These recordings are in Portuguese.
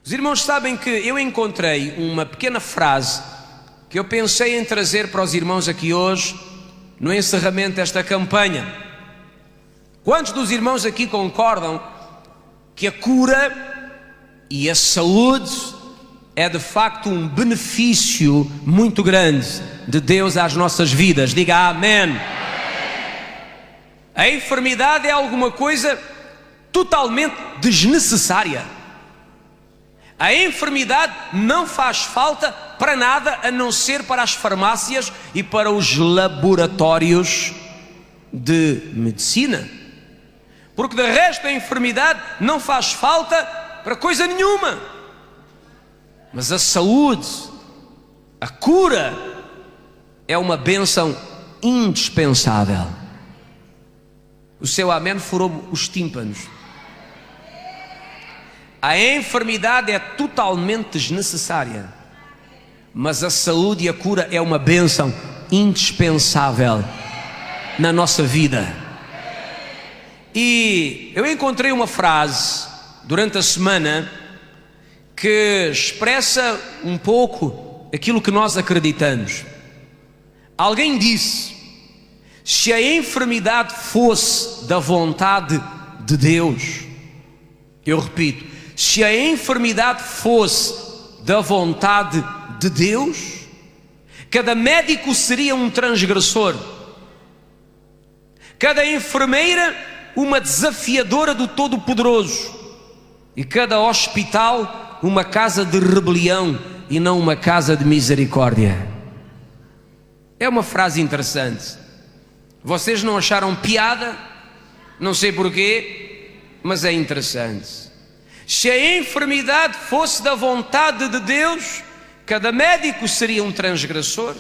Os irmãos sabem que eu encontrei uma pequena frase que eu pensei em trazer para os irmãos aqui hoje, no encerramento desta campanha. Quantos dos irmãos aqui concordam que a cura e a saúde é de facto um benefício muito grande de Deus às nossas vidas? Diga amém. A enfermidade é alguma coisa totalmente desnecessária. A enfermidade não faz falta para nada, a não ser para as farmácias e para os laboratórios de medicina. Porque de resto a enfermidade não faz falta para coisa nenhuma. Mas a saúde, a cura, é uma bênção indispensável. O seu amém furou os tímpanos. A enfermidade é totalmente desnecessária, mas a saúde e a cura é uma bênção indispensável na nossa vida. E eu encontrei uma frase durante a semana que expressa um pouco aquilo que nós acreditamos. Alguém disse: se a enfermidade fosse da vontade de Deus, eu repito, se a enfermidade fosse da vontade de Deus, cada médico seria um transgressor, cada enfermeira uma desafiadora do Todo-Poderoso, e cada hospital uma casa de rebelião e não uma casa de misericórdia. É uma frase interessante. Vocês não acharam piada? Não sei porquê, mas é interessante. Se a enfermidade fosse da vontade de Deus, cada médico seria um transgressor,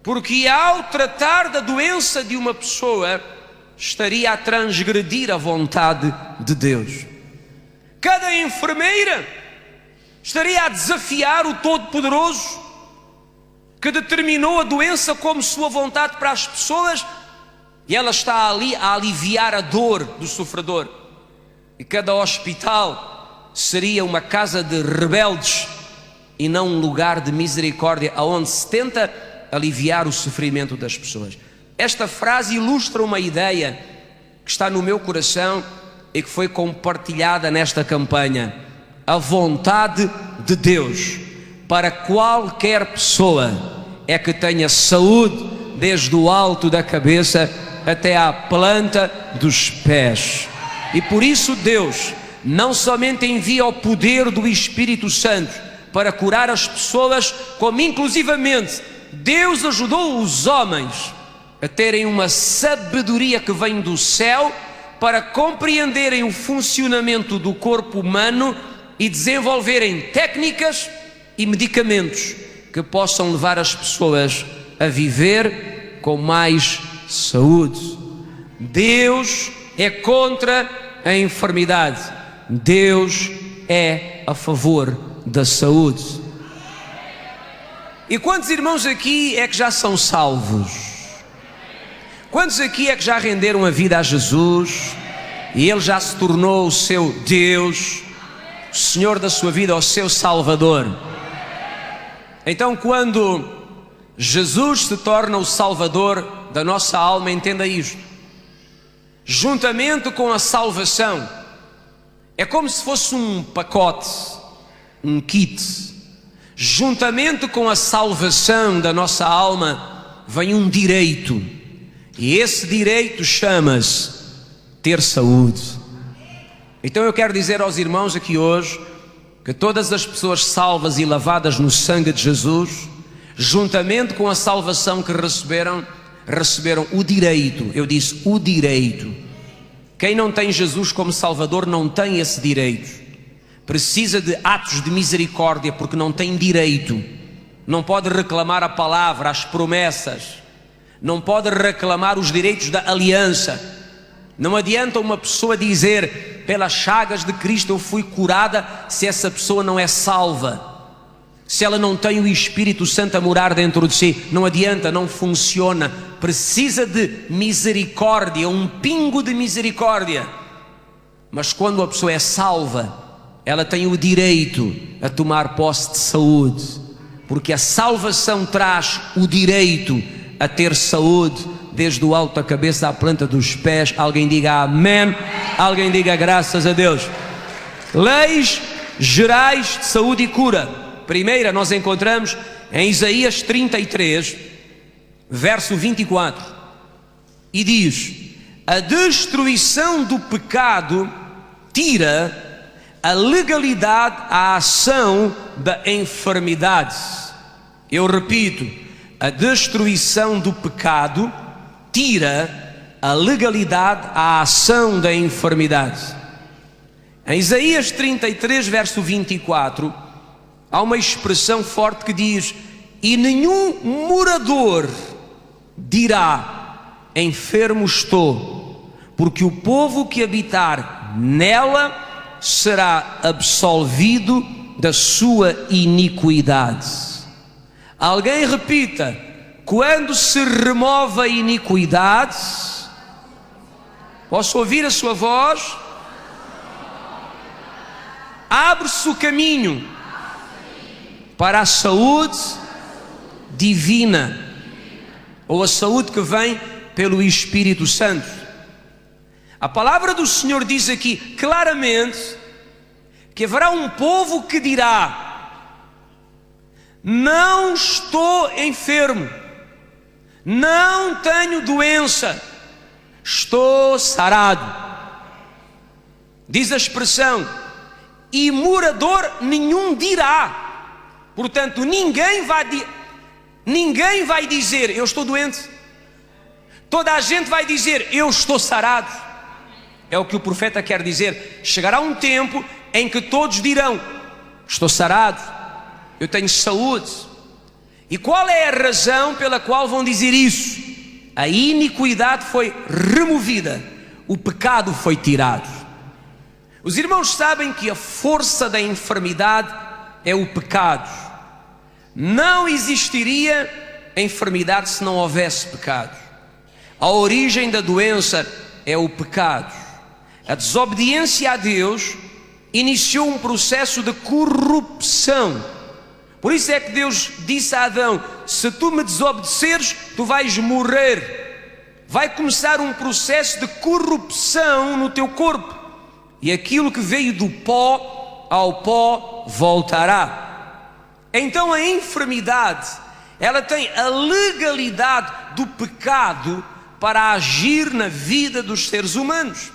porque ao tratar da doença de uma pessoa, estaria a transgredir a vontade de Deus. Cada enfermeira estaria a desafiar o Todo-Poderoso, que determinou a doença como sua vontade para as pessoas, e ela está ali a aliviar a dor do sofredor. E cada hospital seria uma casa de rebeldes e não um lugar de misericórdia, onde se tenta aliviar o sofrimento das pessoas. Esta frase ilustra uma ideia que está no meu coração e que foi compartilhada nesta campanha. A vontade de Deus para qualquer pessoa é que tenha saúde desde o alto da cabeça até à planta dos pés. E por isso Deus não somente envia o poder do Espírito Santo para curar as pessoas, como inclusivamente Deus ajudou os homens a terem uma sabedoria que vem do céu para compreenderem o funcionamento do corpo humano e desenvolverem técnicas e medicamentos que possam levar as pessoas a viver com mais saúde. Deus é contra a enfermidade, Deus é a favor da saúde. E quantos irmãos aqui é que já são salvos? Quantos aqui é que já renderam a vida a Jesus e Ele já se tornou o seu Deus, o Senhor da sua vida, o seu Salvador? Então, quando Jesus se torna o Salvador da nossa alma, entenda isto: juntamente com a salvação, é como se fosse um pacote, um kit. Juntamente com a salvação da nossa alma vem um direito, e esse direito chama-se ter saúde. Então eu quero dizer aos irmãos aqui hoje que todas as pessoas salvas e lavadas no sangue de Jesus, juntamente com a salvação que receberam o direito. Eu disse o direito. Quem não tem Jesus como Salvador não tem esse direito. Precisa de atos de misericórdia, porque não tem direito. Não pode reclamar a palavra, as promessas. Não pode reclamar os direitos da aliança. Não adianta uma pessoa dizer: pelas chagas de Cristo eu fui curada, se essa pessoa não é salva, se ela não tem o Espírito Santo a morar dentro de si. Não adianta, não funciona. Precisa de misericórdia, um pingo de misericórdia. Mas quando a pessoa é salva, ela tem o direito a tomar posse de saúde, porque a salvação traz o direito a ter saúde, desde o alto da cabeça à planta dos pés. Alguém diga amém, alguém diga graças a Deus. Leis gerais de saúde e cura. Primeira nós encontramos em Isaías 33, verso 24, e diz: a destruição do pecado tira a legalidade à ação da enfermidade. Eu repito, a destruição do pecado tira a legalidade à ação da enfermidade. Em Isaías 33, verso 24, há uma expressão forte que diz: e nenhum morador dirá, enfermo estou, porque o povo que habitar nela será absolvido da sua iniquidade. Alguém repita: quando se remove a iniquidade, posso ouvir a sua voz? Abre-se o caminho para a saúde divina, ou a saúde que vem pelo Espírito Santo. A palavra do Senhor diz aqui claramente que haverá um povo que dirá: não estou enfermo, não tenho doença, estou sarado. Diz a expressão: e morador nenhum dirá. Portanto, ninguém vai dizer eu estou doente. Toda a gente vai dizer eu estou sarado. É o que o profeta quer dizer. Chegará um tempo em que todos dirão: estou sarado, eu tenho saúde. E qual é a razão pela qual vão dizer isso? A iniquidade foi removida, o pecado foi tirado. Os irmãos sabem que a força da enfermidade é o pecado. Não existiria enfermidade se não houvesse pecado. A origem da doença é o pecado. A desobediência a Deus iniciou um processo de corrupção. Por isso é que Deus disse a Adão: se tu me desobedeceres, tu vais morrer. Vai começar um processo de corrupção no teu corpo, e aquilo que veio do pó, ao pó voltará. Então a enfermidade, ela tem a legalidade do pecado para agir na vida dos seres humanos.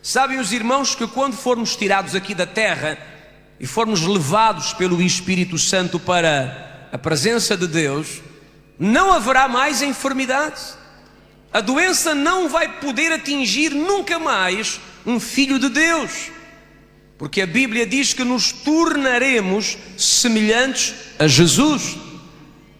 Sabem os irmãos que quando formos tirados aqui da terra e formos levados pelo Espírito Santo para a presença de Deus, não haverá mais enfermidade. A doença não vai poder atingir nunca mais um filho de Deus, porque a Bíblia diz que nos tornaremos semelhantes a Jesus.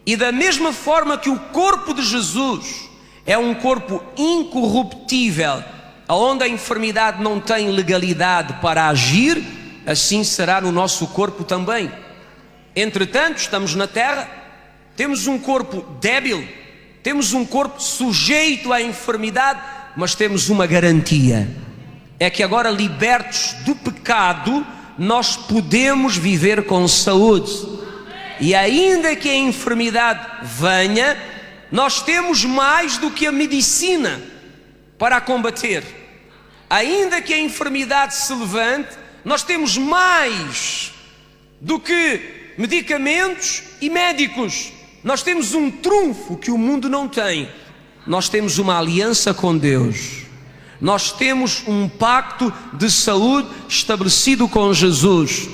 E da mesma forma que o corpo de Jesus é um corpo incorruptível, onde a enfermidade não tem legalidade para agir, assim será no nosso corpo também. Entretanto, estamos na terra, temos um corpo débil, temos um corpo sujeito à enfermidade, mas temos uma garantia: é que agora, libertos do pecado, nós podemos viver com saúde. E ainda que a enfermidade venha, nós temos mais do que a medicina para a combater. Ainda que a enfermidade se levante, nós temos mais do que medicamentos e médicos. Nós temos um trunfo que o mundo não tem. Nós temos uma aliança com Deus. Nós temos um pacto de saúde estabelecido com Jesus.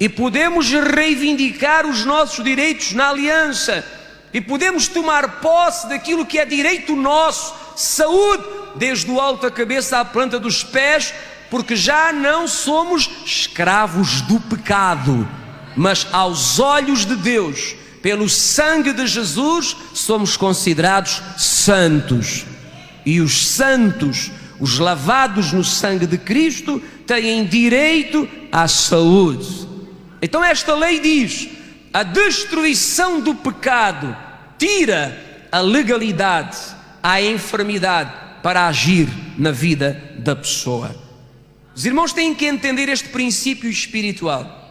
E podemos reivindicar os nossos direitos na aliança. E podemos tomar posse daquilo que é direito nosso, saúde, desde o alto da cabeça à planta dos pés, porque já não somos escravos do pecado, mas aos olhos de Deus, pelo sangue de Jesus, somos considerados santos. E os santos, os lavados no sangue de Cristo, têm direito à saúde. Então esta lei diz: a destruição do pecado tira a legalidade à enfermidade para agir na vida da pessoa. Os irmãos têm que entender este princípio espiritual.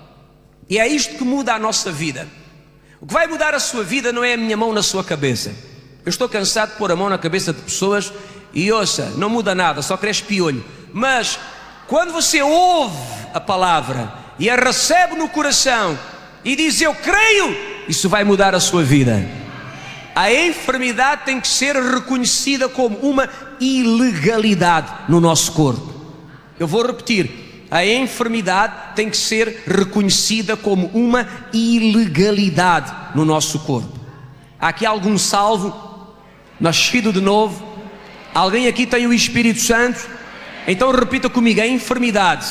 E é isto que muda a nossa vida. O que vai mudar a sua vida não é a minha mão na sua cabeça. Eu estou cansado de pôr a mão na cabeça de pessoas e ouça, não muda nada, só cresce piolho. Mas quando você ouve a palavra e a recebe no coração e diz eu creio, isso vai mudar a sua vida. A enfermidade tem que ser reconhecida como uma ilegalidade no nosso corpo. Eu vou repetir, a enfermidade tem que ser reconhecida como uma ilegalidade no nosso corpo. Há aqui algum salvo, nascido de novo? Alguém aqui tem o Espírito Santo? Então repita comigo, a enfermidade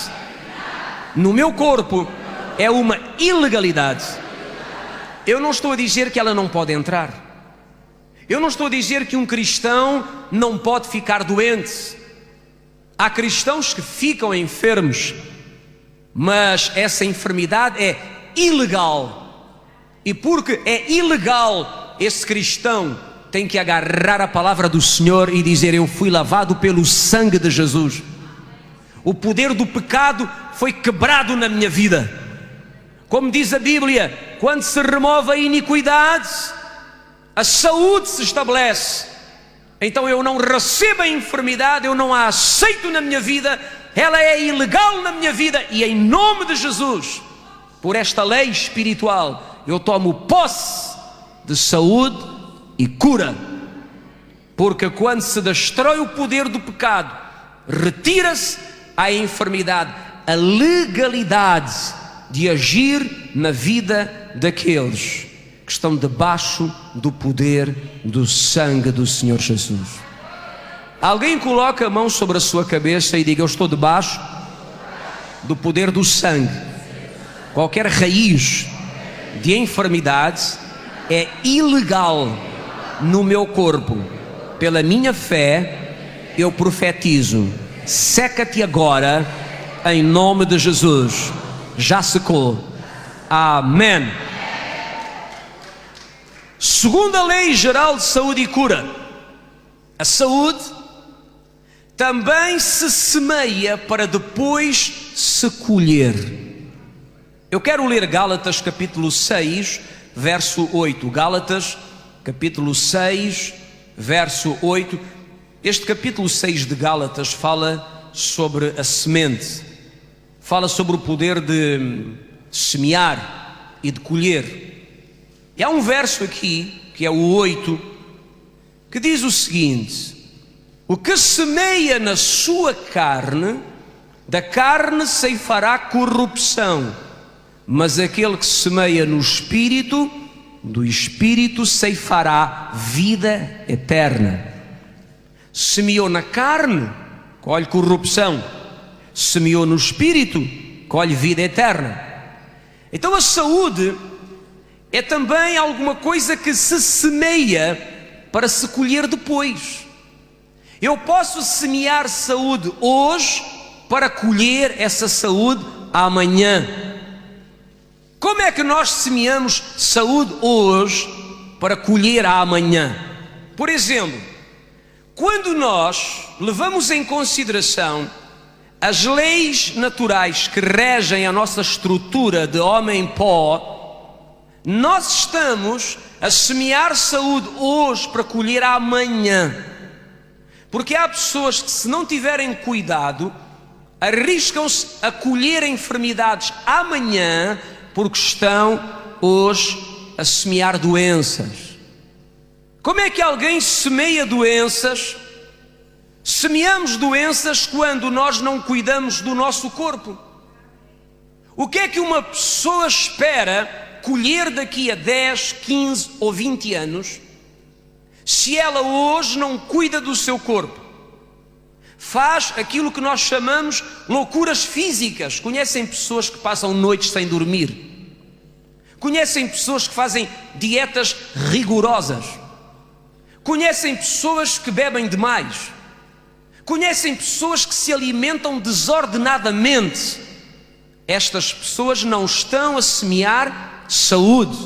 no meu corpo é uma ilegalidade. Eu não estou a dizer que ela não pode entrar. Eu não estou a dizer que um cristão não pode ficar doente. Há cristãos que ficam enfermos, mas essa enfermidade é ilegal. E porque é ilegal, esse cristão tem que agarrar a palavra do Senhor e dizer: eu fui lavado pelo sangue de Jesus. O poder do pecado foi quebrado na minha vida. Como diz a Bíblia, quando se remove a iniquidade, a saúde se estabelece. Então eu não recebo a enfermidade, eu não a aceito na minha vida, ela é ilegal na minha vida, e em nome de Jesus, por esta lei espiritual, eu tomo posse de saúde e cura. Porque quando se destrói o poder do pecado, retira-se a enfermidade, a legalidade de agir na vida daqueles que estão debaixo do poder do sangue do Senhor Jesus. Alguém coloca a mão sobre a sua cabeça e diga: eu estou debaixo do poder do sangue. Qualquer raiz de enfermidade é ilegal no meu corpo. Pela minha fé, eu profetizo: seca-te agora, em nome de Jesus. Já secou. Amém. Segundo a lei geral de saúde e cura, a saúde também se semeia para depois se colher. Eu quero ler Gálatas capítulo 6, verso 8. Gálatas capítulo 6, verso 8. Este capítulo 6 de Gálatas fala sobre a semente, fala sobre o poder de semear e de colher. E há um verso aqui, que é o 8, que diz o seguinte: o que semeia na sua carne, da carne ceifará corrupção, mas aquele que semeia no Espírito, do Espírito ceifará vida eterna. Semeou na carne, colhe corrupção. Semeou no Espírito, colhe vida eterna. Então a saúde é também alguma coisa que se semeia para se colher depois. Eu posso semear saúde hoje para colher essa saúde amanhã. Como é que nós semeamos saúde hoje para colher amanhã? Por exemplo, quando nós levamos em consideração as leis naturais que regem a nossa estrutura de homem-pó, nós estamos a semear saúde hoje para colher amanhã. Porque há pessoas que, se não tiverem cuidado, arriscam-se a colher enfermidades amanhã, porque estão hoje a semear doenças. Como é que alguém semeia doenças? Semeamos doenças quando nós não cuidamos do nosso corpo. O que é que uma pessoa espera colher daqui a 10, 15 ou 20 anos, se ela hoje não cuida do seu corpo? Faz aquilo que nós chamamos loucuras físicas. Conhecem pessoas que passam noites sem dormir? Conhecem pessoas que fazem dietas rigorosas? Conhecem pessoas que bebem demais? Conhecem pessoas que se alimentam desordenadamente? Estas pessoas não estão a semear saúde,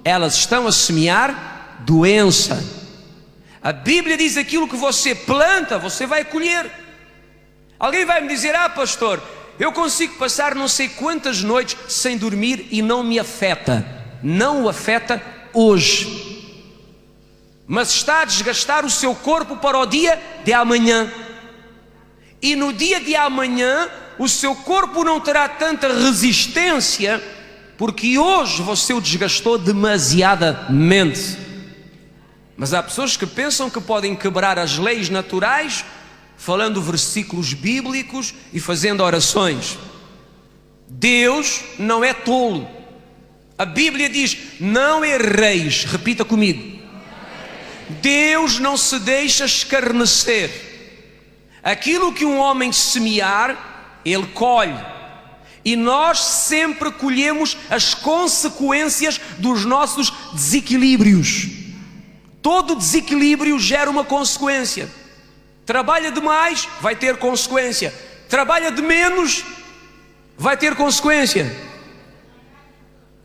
elas estão a semear doença. A Bíblia diz: aquilo que você planta, você vai colher. Alguém vai me dizer: ah, pastor, eu consigo passar não sei quantas noites sem dormir e não me afeta. Não o afeta hoje, mas está a desgastar o seu corpo para o dia de amanhã. E no dia de amanhã o seu corpo não terá tanta resistência, porque hoje você o desgastou demasiadamente. Mas há pessoas que pensam que podem quebrar as leis naturais falando versículos bíblicos e fazendo orações. Deus não é tolo. A Bíblia diz: não erreis. Repita comigo: Deus não se deixa escarnecer. Aquilo que um homem semear, ele colhe. E nós sempre colhemos as consequências dos nossos desequilíbrios. Todo desequilíbrio gera uma consequência. Trabalha demais, vai ter consequência. Trabalha de menos, vai ter consequência.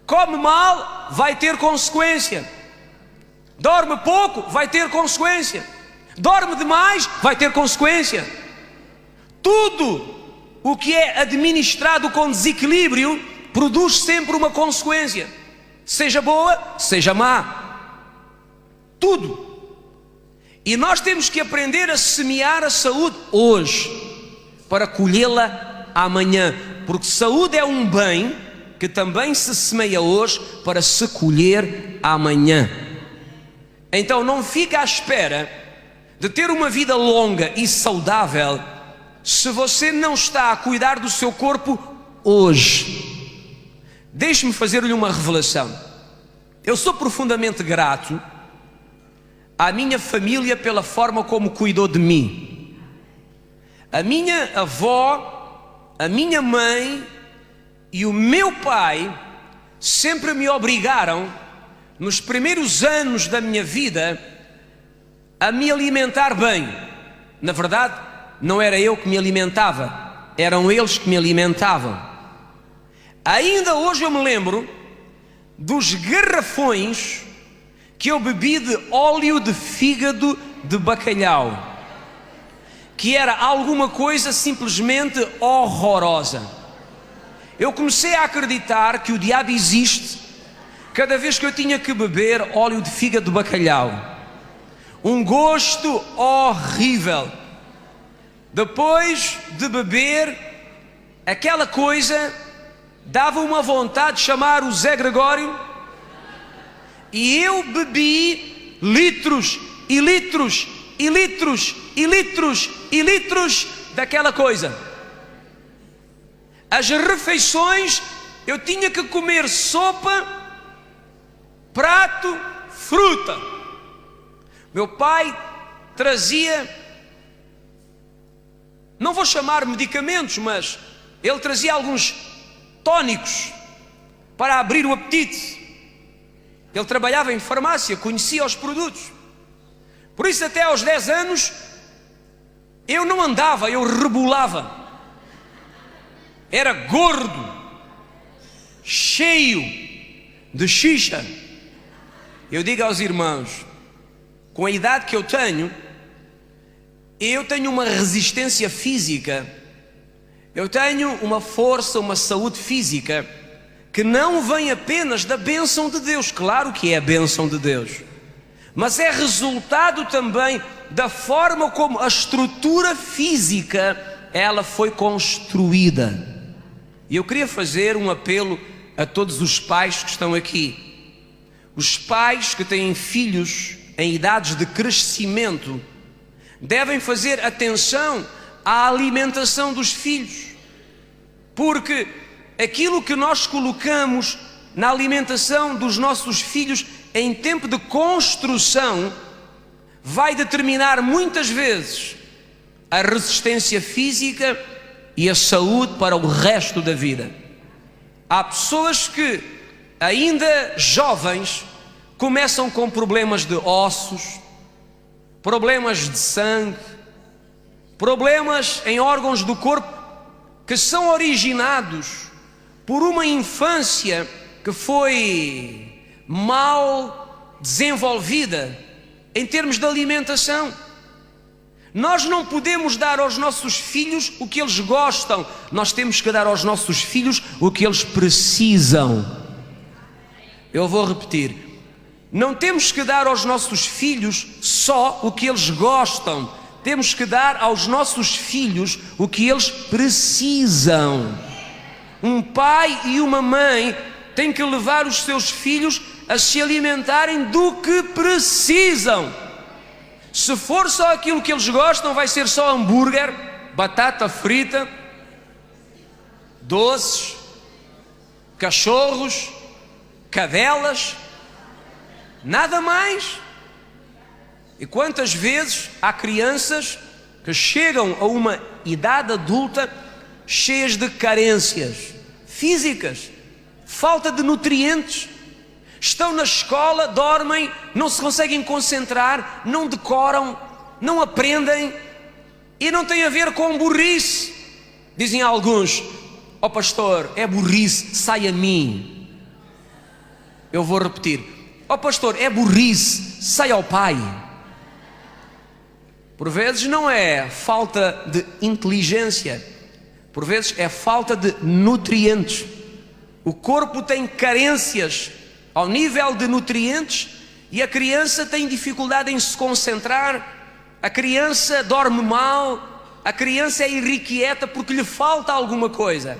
Come mal, vai ter consequência. Dorme pouco, vai ter consequência. Dorme demais, vai ter consequência. Tudo o que é administrado com desequilíbrio produz sempre uma consequência, seja boa, seja má. Tudo. E nós temos que aprender a semear a saúde hoje, para colhê-la amanhã, porque saúde é um bem que também se semeia hoje para se colher amanhã. Então não fica à espera de ter uma vida longa e saudável se você não está a cuidar do seu corpo hoje. Deixe-me fazer-lhe uma revelação. Eu sou profundamente grato à minha família pela forma como cuidou de mim. A minha avó, a minha mãe e o meu pai sempre me obrigaram, nos primeiros anos da minha vida, a me alimentar bem. Na verdade, não era eu que me alimentava, eram eles que me alimentavam. Ainda hoje eu me lembro dos garrafões que eu bebi de óleo de fígado de bacalhau, que era alguma coisa simplesmente horrorosa. Eu comecei a acreditar que o diabo existe cada vez que eu tinha que beber óleo de fígado de bacalhau. Um gosto horrível. Depois de beber aquela coisa, dava uma vontade de chamar o Zé Gregório, e eu bebi litros e litros e litros e litros e litros daquela coisa. As refeições eu tinha que comer sopa, prato, fruta. Meu pai trazia, não vou chamar medicamentos, mas ele trazia alguns tônicos para abrir o apetite. Ele trabalhava em farmácia, conhecia os produtos. Por isso até aos 10 anos eu não andava, eu rebolava. Era gordo, cheio de xixa. Eu digo aos irmãos, com a idade que eu tenho uma resistência física, eu tenho uma força, uma saúde física que não vem apenas da bênção de Deus. Claro que é a bênção de Deus, mas é resultado também da forma como a estrutura física ela foi construída. E eu queria fazer um apelo a todos os pais que estão aqui. Os pais que têm filhos em idades de crescimento devem fazer atenção à alimentação dos filhos, porque aquilo que nós colocamos na alimentação dos nossos filhos em tempo de construção vai determinar muitas vezes a resistência física e a saúde para o resto da vida. Há pessoas que, ainda jovens, começam com problemas de ossos, problemas de sangue, problemas em órgãos do corpo que são originados por uma infância que foi mal desenvolvida em termos de alimentação. Nós não podemos dar aos nossos filhos o que eles gostam, nós temos que dar aos nossos filhos o que eles precisam. Eu vou repetir: não temos que dar aos nossos filhos só o que eles gostam, temos que dar aos nossos filhos o que eles precisam. Um pai e uma mãe têm que levar os seus filhos a se alimentarem do que precisam. Se for só aquilo que eles gostam, vai ser só hambúrguer, batata frita, doces, cachorros, cadelas, nada mais. E quantas vezes há crianças que chegam a uma idade adulta cheias de carências físicas, falta de nutrientes, estão na escola, dormem, não se conseguem concentrar, não decoram, não aprendem, e não tem a ver com burrice. Dizem alguns: ó pastor, é burrice, sai a mim. Eu vou repetir: ó pastor, é burrice, sai ao pai. Por vezes não é falta de inteligência, por vezes é falta de nutrientes. O corpo tem carências ao nível de nutrientes e a criança tem dificuldade em se concentrar, a criança dorme mal, a criança é irrequieta porque lhe falta alguma coisa.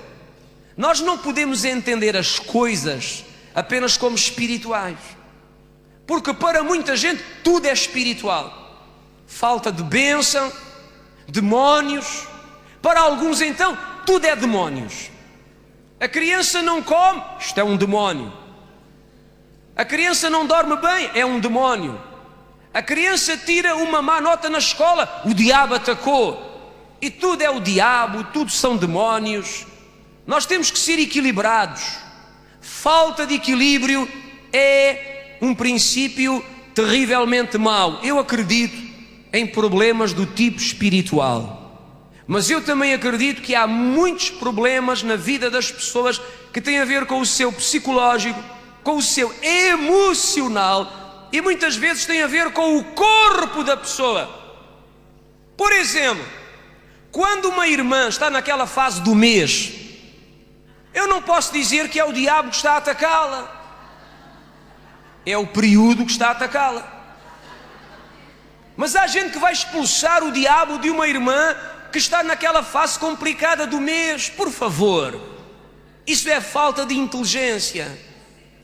Nós não podemos entender as coisas apenas como espirituais, porque para muita gente tudo é espiritual. Falta de bênção, demónios. Para alguns então tudo é demónios. A criança não come, isto é um demónio. A criança não dorme bem, é um demónio. A criança tira uma má nota na escola, o diabo atacou. E tudo é o diabo, tudo são demónios. Nós temos que ser equilibrados. Falta de equilíbrio é um princípio terrivelmente mau. Eu acredito em problemas do tipo espiritual, mas eu também acredito que há muitos problemas na vida das pessoas que têm a ver com o seu psicológico, com o seu emocional, e muitas vezes têm a ver com o corpo da pessoa. Por exemplo, quando uma irmã está naquela fase do mês, eu não posso dizer que é o diabo que está a atacá-la, é o período que está a atacá-la. Mas há gente que vai expulsar o diabo de uma irmã que está naquela fase complicada do mês. Por favor, isso é falta de inteligência,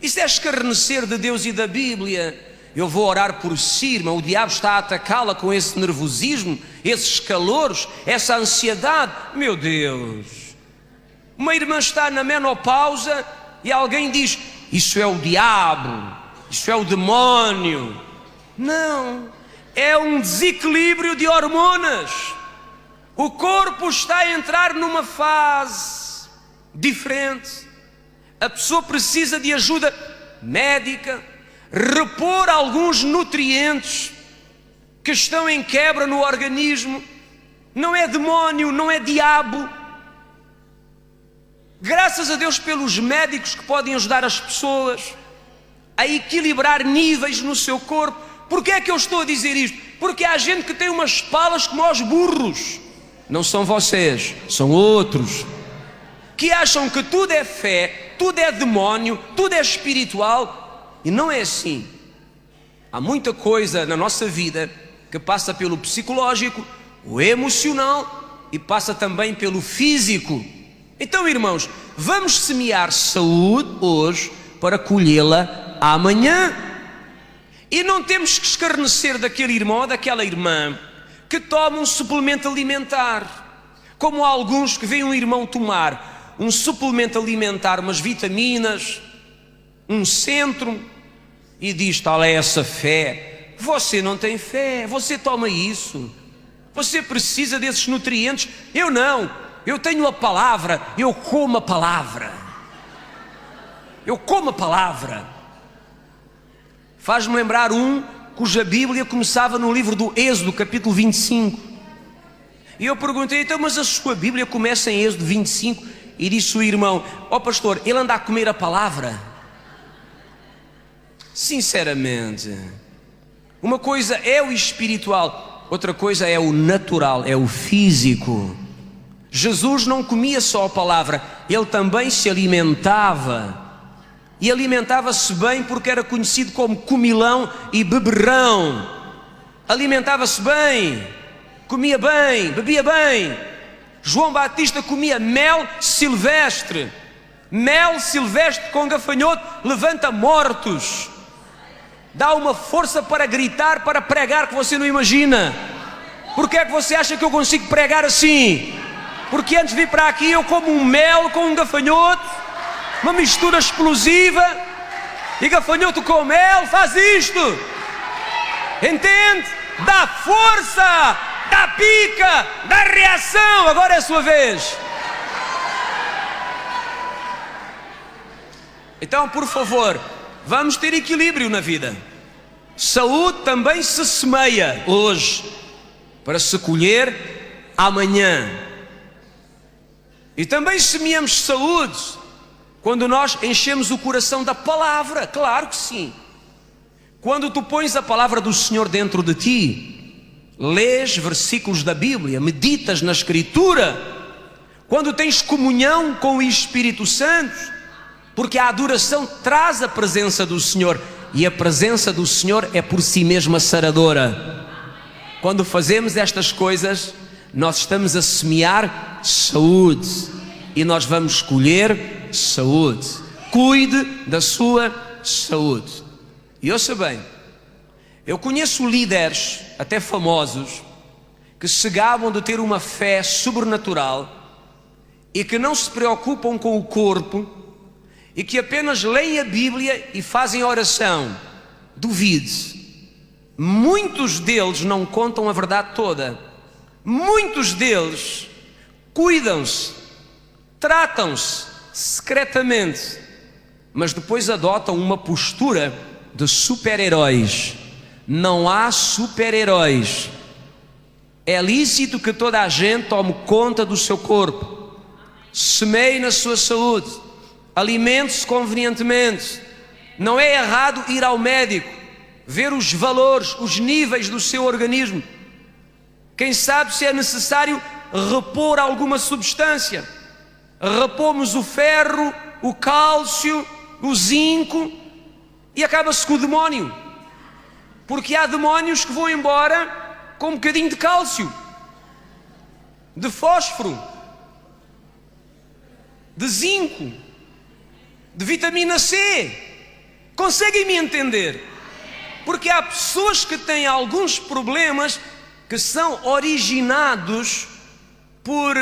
isso é escarnecer de Deus e da Bíblia. Eu vou orar por si, irmã, o diabo está a atacá-la com esse nervosismo, esses calores, essa ansiedade. Meu Deus, uma irmã está na menopausa e alguém diz: isso é o diabo, isso é o demónio. Não, é um desequilíbrio de hormonas. O corpo está a entrar numa fase diferente. A pessoa precisa de ajuda médica, repor alguns nutrientes que estão em quebra no organismo. Não é demónio, não é diabo. Graças a Deus pelos médicos que podem ajudar as pessoas a equilibrar níveis no seu corpo. Porquê é que eu estou a dizer isto? Porque há gente que tem umas palas como aos burros. Não são vocês, são outros, que acham que tudo é fé, tudo é demónio, tudo é espiritual. E não é assim. Há muita coisa na nossa vida que passa pelo psicológico, o emocional e passa também pelo físico. Então, irmãos, vamos semear saúde hoje para colhê-la amanhã. E não temos que escarnecer daquele irmão ou daquela irmã que toma um suplemento alimentar, como há alguns que veem um irmão tomar um suplemento alimentar, umas vitaminas, um centro, e diz: tal é essa fé. Você não tem fé, você toma isso, você precisa desses nutrientes. Eu não, eu tenho a palavra, eu como a palavra, eu como a palavra. Faz-me lembrar um cuja Bíblia começava no livro do Êxodo, capítulo 25. E eu perguntei: então, mas a sua Bíblia começa em Êxodo 25? E disse o irmão: ó pastor, ele anda a comer a palavra. Sinceramente, uma coisa é o espiritual, outra coisa é o natural, é o físico. Jesus não comia só a palavra, ele também se alimentava. E alimentava-se bem porque era conhecido como comilão e beberrão. Alimentava-se bem, comia bem, bebia bem. João Batista comia mel silvestre. Mel silvestre com gafanhoto levanta mortos. Dá uma força para gritar, para pregar que você não imagina. Por que é que você acha que eu consigo pregar assim? Porque antes de vir para aqui eu como um mel com um gafanhoto, uma mistura explosiva, e gafanhoto com mel faz isto. Entende? Dá força, dá pica, dá reação. Agora é a sua vez. Então, por favor, vamos ter equilíbrio na vida. Saúde também se semeia hoje, para se colher amanhã. E também semeamos saúde quando nós enchemos o coração da palavra, claro que sim. Quando tu pões a palavra do Senhor dentro de ti, lês versículos da Bíblia, meditas na Escritura, quando tens comunhão com o Espírito Santo, porque a adoração traz a presença do Senhor, e a presença do Senhor é por si mesma saradora. Quando fazemos estas coisas, nós estamos a semear saúde, e nós vamos colher saúde. Cuide da sua saúde. E ouça bem, eu conheço líderes, até famosos, que se gabam de ter uma fé sobrenatural e que não se preocupam com o corpo e que apenas leem a Bíblia e fazem oração. Duvide, muitos deles não contam a verdade toda. Muitos deles cuidam-se, tratam-se secretamente, mas depois adotam uma postura de super-heróis. Não há super-heróis. É lícito que toda a gente tome conta do seu corpo, semeie na sua saúde, alimente-se convenientemente. Não é errado ir ao médico, ver os valores, os níveis do seu organismo. Quem sabe se é necessário repor alguma substância. Repomos o ferro, o cálcio, o zinco, e acaba-se com o demónio. Porque há demónios que vão embora com um bocadinho de cálcio, de fósforo, de zinco, de vitamina C. Conseguem me entender? Porque há pessoas que têm alguns problemas que são originados por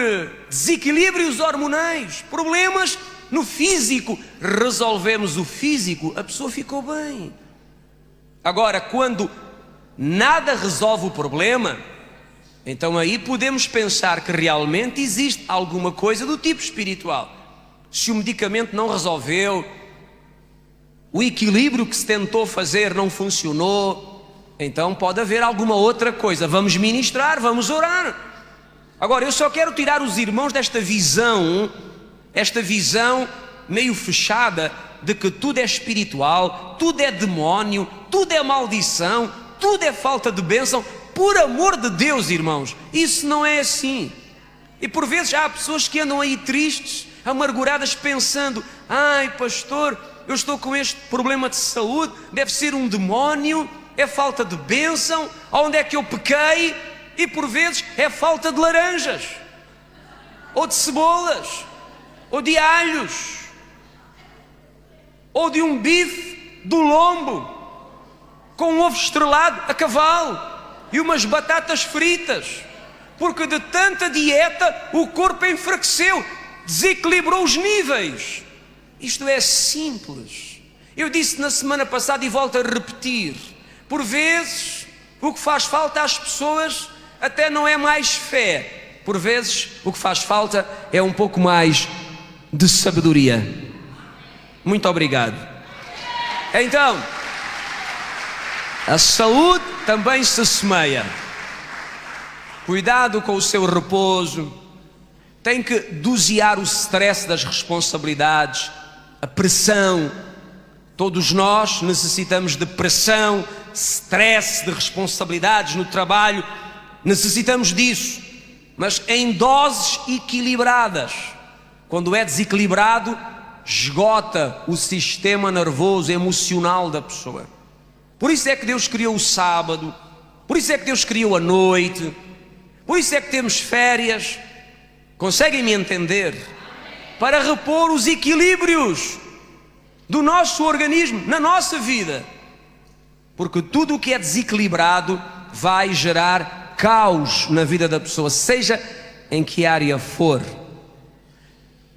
desequilíbrios hormonais, problemas no físico. Resolvemos o físico, a pessoa ficou bem. Agora, quando nada resolve o problema, então aí podemos pensar que realmente existe alguma coisa do tipo espiritual. Se o medicamento não resolveu, o equilíbrio que se tentou fazer não funcionou, então pode haver alguma outra coisa. Vamos ministrar, vamos orar. Agora, eu só quero tirar os irmãos desta visão, esta visão meio fechada, de que tudo é espiritual, tudo é demónio, tudo é maldição, tudo é falta de bênção. Por amor de Deus, irmãos, isso não é assim. E por vezes há pessoas que andam aí tristes, amarguradas, pensando: ai pastor, eu estou com este problema de saúde, deve ser um demónio, é falta de bênção, onde é que eu pequei? E por vezes é falta de laranjas, ou de cebolas, ou de alhos, ou de um bife do lombo, com um ovo estrelado a cavalo, e umas batatas fritas, porque de tanta dieta o corpo enfraqueceu, desequilibrou os níveis. Isto é simples. Eu disse na semana passada e volto a repetir: por vezes o que faz falta às pessoas até não é mais fé, por vezes o que faz falta é um pouco mais de sabedoria. Muito obrigado. Então, a saúde também se semeia. Cuidado com o seu repouso. Tem que dosear o stress das responsabilidades, a pressão. Todos nós necessitamos de pressão, stress, de responsabilidades no trabalho. necessitamos disso, mas em doses equilibradas. Quando é desequilibrado, esgota o sistema nervoso, emocional da pessoa. Por isso é que Deus criou o sábado, por isso é que Deus criou a noite, por isso é que temos férias. Conseguem me entender? Para repor os equilíbrios do nosso organismo, na nossa vida. Porque tudo o que é desequilibrado vai gerar caos na vida da pessoa, seja em que área for.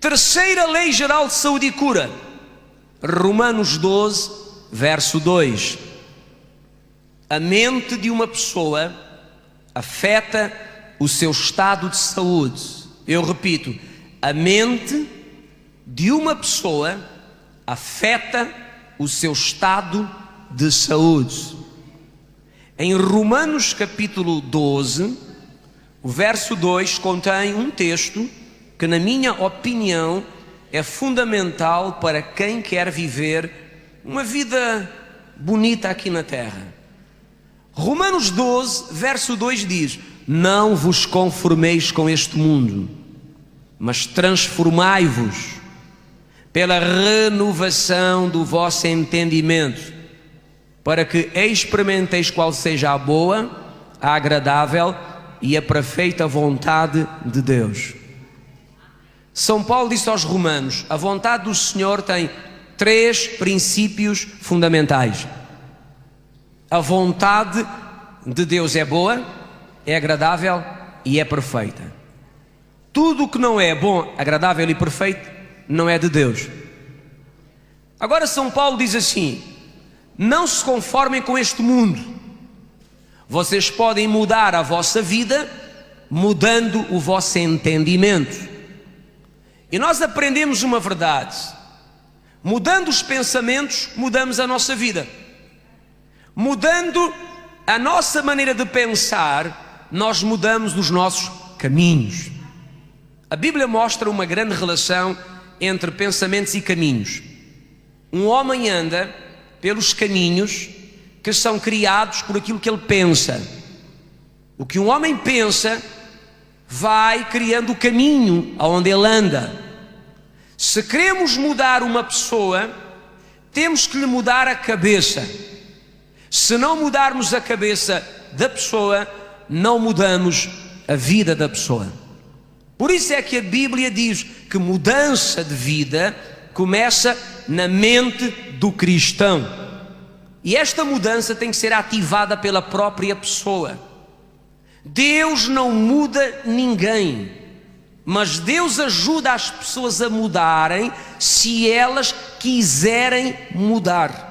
Terceira lei geral de saúde e cura, Romanos 12, verso 2. A mente de uma pessoa afeta o seu estado de saúde. Eu repito, a mente de uma pessoa afeta o seu estado de saúde. Em Romanos capítulo 12, o verso 2 contém um texto que, na minha opinião, é fundamental para quem quer viver uma vida bonita aqui na terra. Romanos 12, verso 2 diz: não vos conformeis com este mundo, mas transformai-vos pela renovação do vosso entendimento, para que experimenteis qual seja a boa, a agradável e a perfeita vontade de Deus. São Paulo disse aos Romanos: a vontade do Senhor tem 3 princípios fundamentais. A vontade de Deus é boa, é agradável e é perfeita. Tudo o que não é bom, agradável e perfeito não é de Deus. Agora São Paulo diz assim: não se conformem com este mundo. Vocês podem mudar a vossa vida mudando o vosso entendimento. E nós aprendemos uma verdade: mudando os pensamentos, mudamos a nossa vida. Mudando a nossa maneira de pensar, nós mudamos os nossos caminhos. A Bíblia mostra uma grande relação entre pensamentos e caminhos. Um homem anda pelos caminhos que são criados por aquilo que ele pensa. O que um homem pensa vai criando o caminho aonde ele anda. Se queremos mudar uma pessoa, temos que lhe mudar a cabeça. Se não mudarmos a cabeça da pessoa, não mudamos a vida da pessoa. Por isso é que a Bíblia diz que mudança de vida começa na mente do cristão. E esta mudança tem que ser ativada pela própria pessoa. Deus não muda ninguém, mas Deus ajuda as pessoas a mudarem se elas quiserem mudar.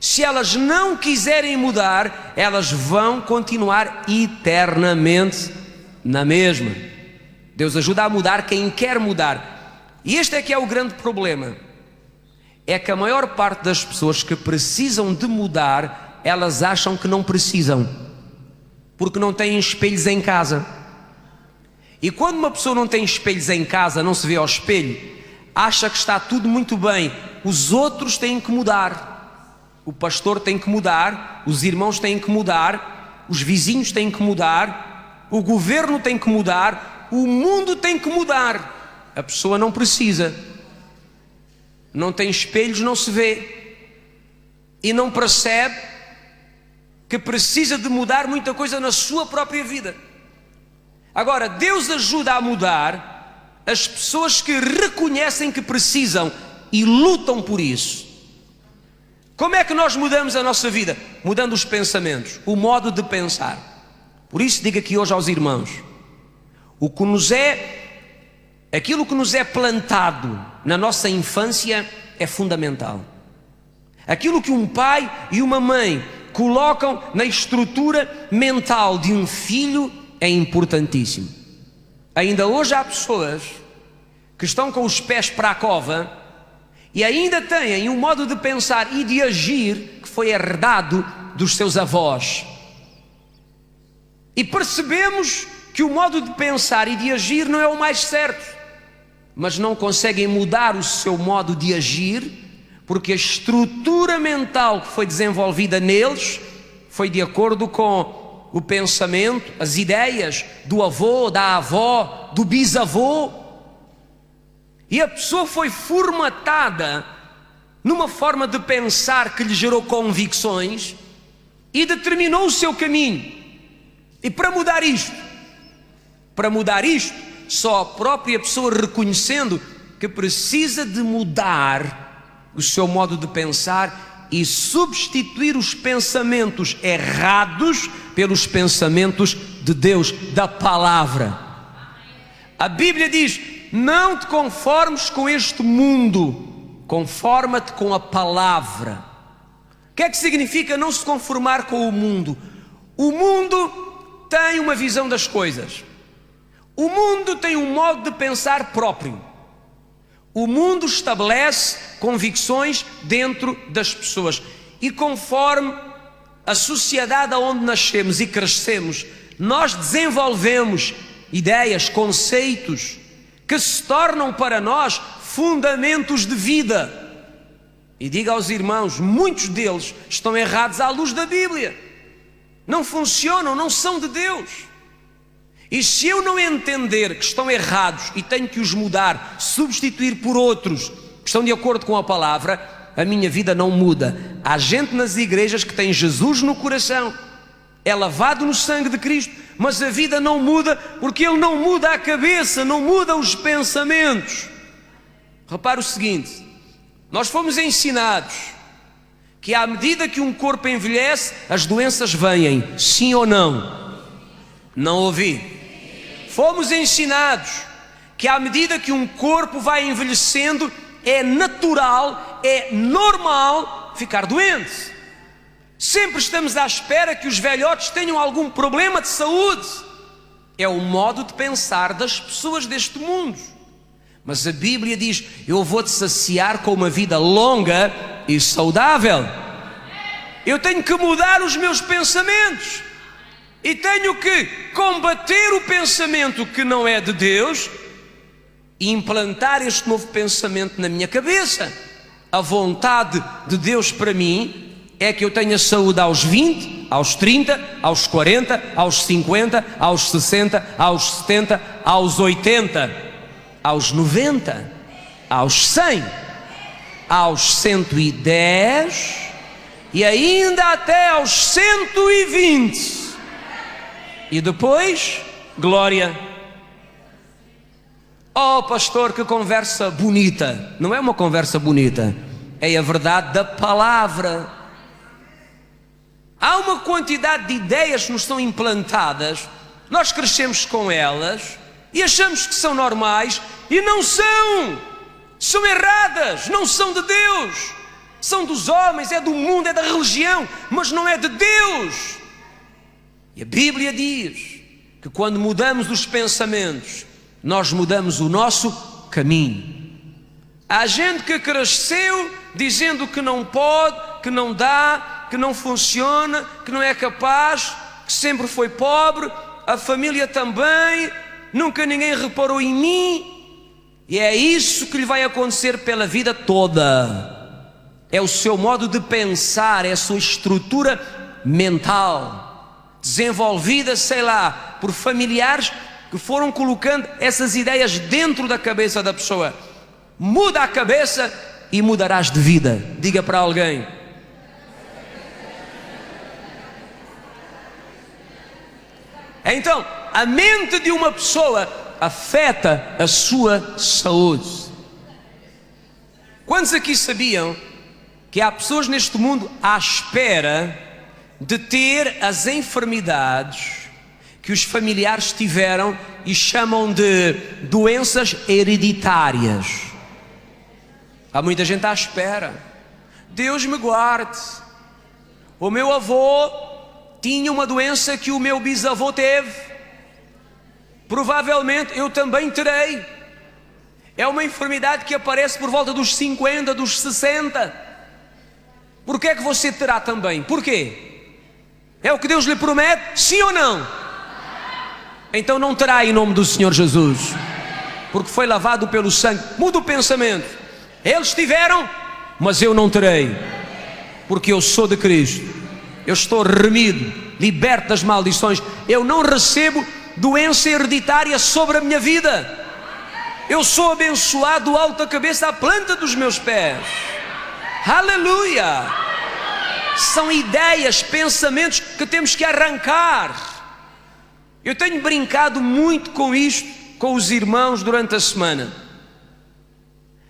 Se elas não quiserem mudar, elas vão continuar eternamente na mesma. Deus ajuda a mudar quem quer mudar. E este é que é o grande problema. É que a maior parte das pessoas que precisam de mudar, elas acham que não precisam, porque não têm espelhos em casa. E quando uma pessoa não tem espelhos em casa, não se vê ao espelho, acha que está tudo muito bem. Os outros têm que mudar. O pastor tem que mudar, os irmãos têm que mudar, os vizinhos têm que mudar, o governo tem que mudar, o mundo tem que mudar. A pessoa não precisa. Não tem espelhos, não se vê. E não percebe que precisa de mudar muita coisa na sua própria vida. Agora, Deus ajuda a mudar as pessoas que reconhecem que precisam e lutam por isso. Como é que nós mudamos a nossa vida? Mudando os pensamentos, o modo de pensar. Por isso digo aqui hoje aos irmãos: aquilo que nos é plantado na nossa infância é fundamental. Aquilo que um pai e uma mãe colocam na estrutura mental de um filho é importantíssimo. Ainda hoje há pessoas que estão com os pés para a cova e ainda têm um modo de pensar e de agir que foi herdado dos seus avós. E percebemos que o modo de pensar e de agir não é o mais certo, mas não conseguem mudar o seu modo de agir, porque a estrutura mental que foi desenvolvida neles foi de acordo com o pensamento, as ideias do avô, da avó, do bisavô. E a pessoa foi formatada numa forma de pensar que lhe gerou convicções e determinou o seu caminho. E para mudar isto, só a própria pessoa reconhecendo que precisa de mudar o seu modo de pensar e substituir os pensamentos errados pelos pensamentos de Deus, da palavra. A Bíblia diz: não te conformes com este mundo, conforma-te com a palavra. O que é que significa não se conformar com o mundo? O mundo tem uma visão das coisas. O mundo tem um modo de pensar próprio. O mundo estabelece convicções dentro das pessoas. E conforme a sociedade onde nascemos e crescemos, nós desenvolvemos ideias, conceitos que se tornam para nós fundamentos de vida. E diga aos irmãos, muitos deles estão errados à luz da Bíblia. Não funcionam, não são de Deus. E se eu não entender que estão errados e tenho que os mudar, substituir por outros que estão de acordo com a palavra, a minha vida não muda. Há gente nas igrejas que tem Jesus no coração, é lavado no sangue de Cristo, mas a vida não muda porque ele não muda a cabeça, não muda os pensamentos. Repare o seguinte: nós fomos ensinados que à medida que um corpo envelhece, as doenças vêm, sim ou não? Não ouvi. Fomos ensinados que à medida que um corpo vai envelhecendo, é natural, é normal ficar doente. Sempre estamos à espera que os velhotes tenham algum problema de saúde. É o modo de pensar das pessoas deste mundo. Mas a Bíblia diz: eu vou-te saciar com uma vida longa e saudável. Eu tenho que mudar os meus pensamentos. E tenho que combater o pensamento que não é de Deus e implantar este novo pensamento na minha cabeça. A vontade de Deus para mim é que eu tenha saúde aos 20, aos 30, aos 40, aos 50, aos 60, aos 70, aos 80, aos 90, aos 100, aos 110 e ainda até aos 120. E depois, glória. Oh pastor, que conversa bonita. Não é uma conversa bonita, é a verdade da palavra. Há uma quantidade de ideias que nos são implantadas, nós crescemos com elas e achamos que são normais e não são. São erradas, não são de Deus. São dos homens, é do mundo, é da religião, mas não é de Deus. E a Bíblia diz que quando mudamos os pensamentos, nós mudamos o nosso caminho. Há gente que cresceu dizendo que não pode, que não dá, que não funciona, que não é capaz, que sempre foi pobre, a família também, nunca ninguém reparou em mim. E é isso que lhe vai acontecer pela vida toda. É o seu modo de pensar, é a sua estrutura mental, desenvolvida, sei lá, por familiares que foram colocando essas ideias dentro da cabeça da pessoa. Muda a cabeça e mudarás de vida. Diga para alguém. Então, a mente de uma pessoa afeta a sua saúde. Quantos aqui sabiam que há pessoas neste mundo à espera de ter as enfermidades que os familiares tiveram e chamam de doenças hereditárias? Há muita gente à espera. Deus me guarde. O meu avô tinha uma doença que o meu bisavô teve. Provavelmente eu também terei. É uma enfermidade que aparece por volta dos 50, dos 60. Por que é que você terá também? Por quê? É o que Deus lhe promete? Sim ou não? Então não terá em nome do Senhor Jesus, porque foi lavado pelo sangue. Muda o pensamento. Eles tiveram, mas eu não terei, porque eu sou de Cristo. Eu estou remido, liberto das maldições. Eu não recebo doença hereditária sobre a minha vida. Eu sou abençoado do alto da cabeça à planta dos meus pés. Aleluia! São ideias, pensamentos que temos que arrancar. Eu tenho brincado muito com isto, com os irmãos durante a semana.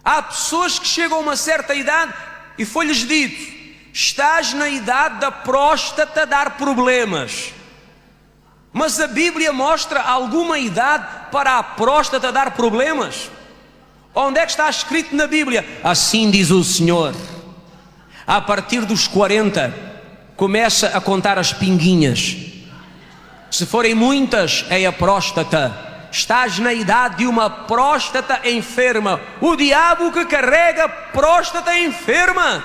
Há pessoas que chegam a uma certa idade e foi-lhes dito: estás na idade da próstata dar problemas. Mas a Bíblia mostra alguma idade para a próstata dar problemas? Onde é que está escrito na Bíblia? Assim diz o Senhor: a partir dos 40 começa a contar as pinguinhas. Se forem muitas, é a próstata. Estás na idade de uma próstata enferma. O diabo que carrega próstata enferma,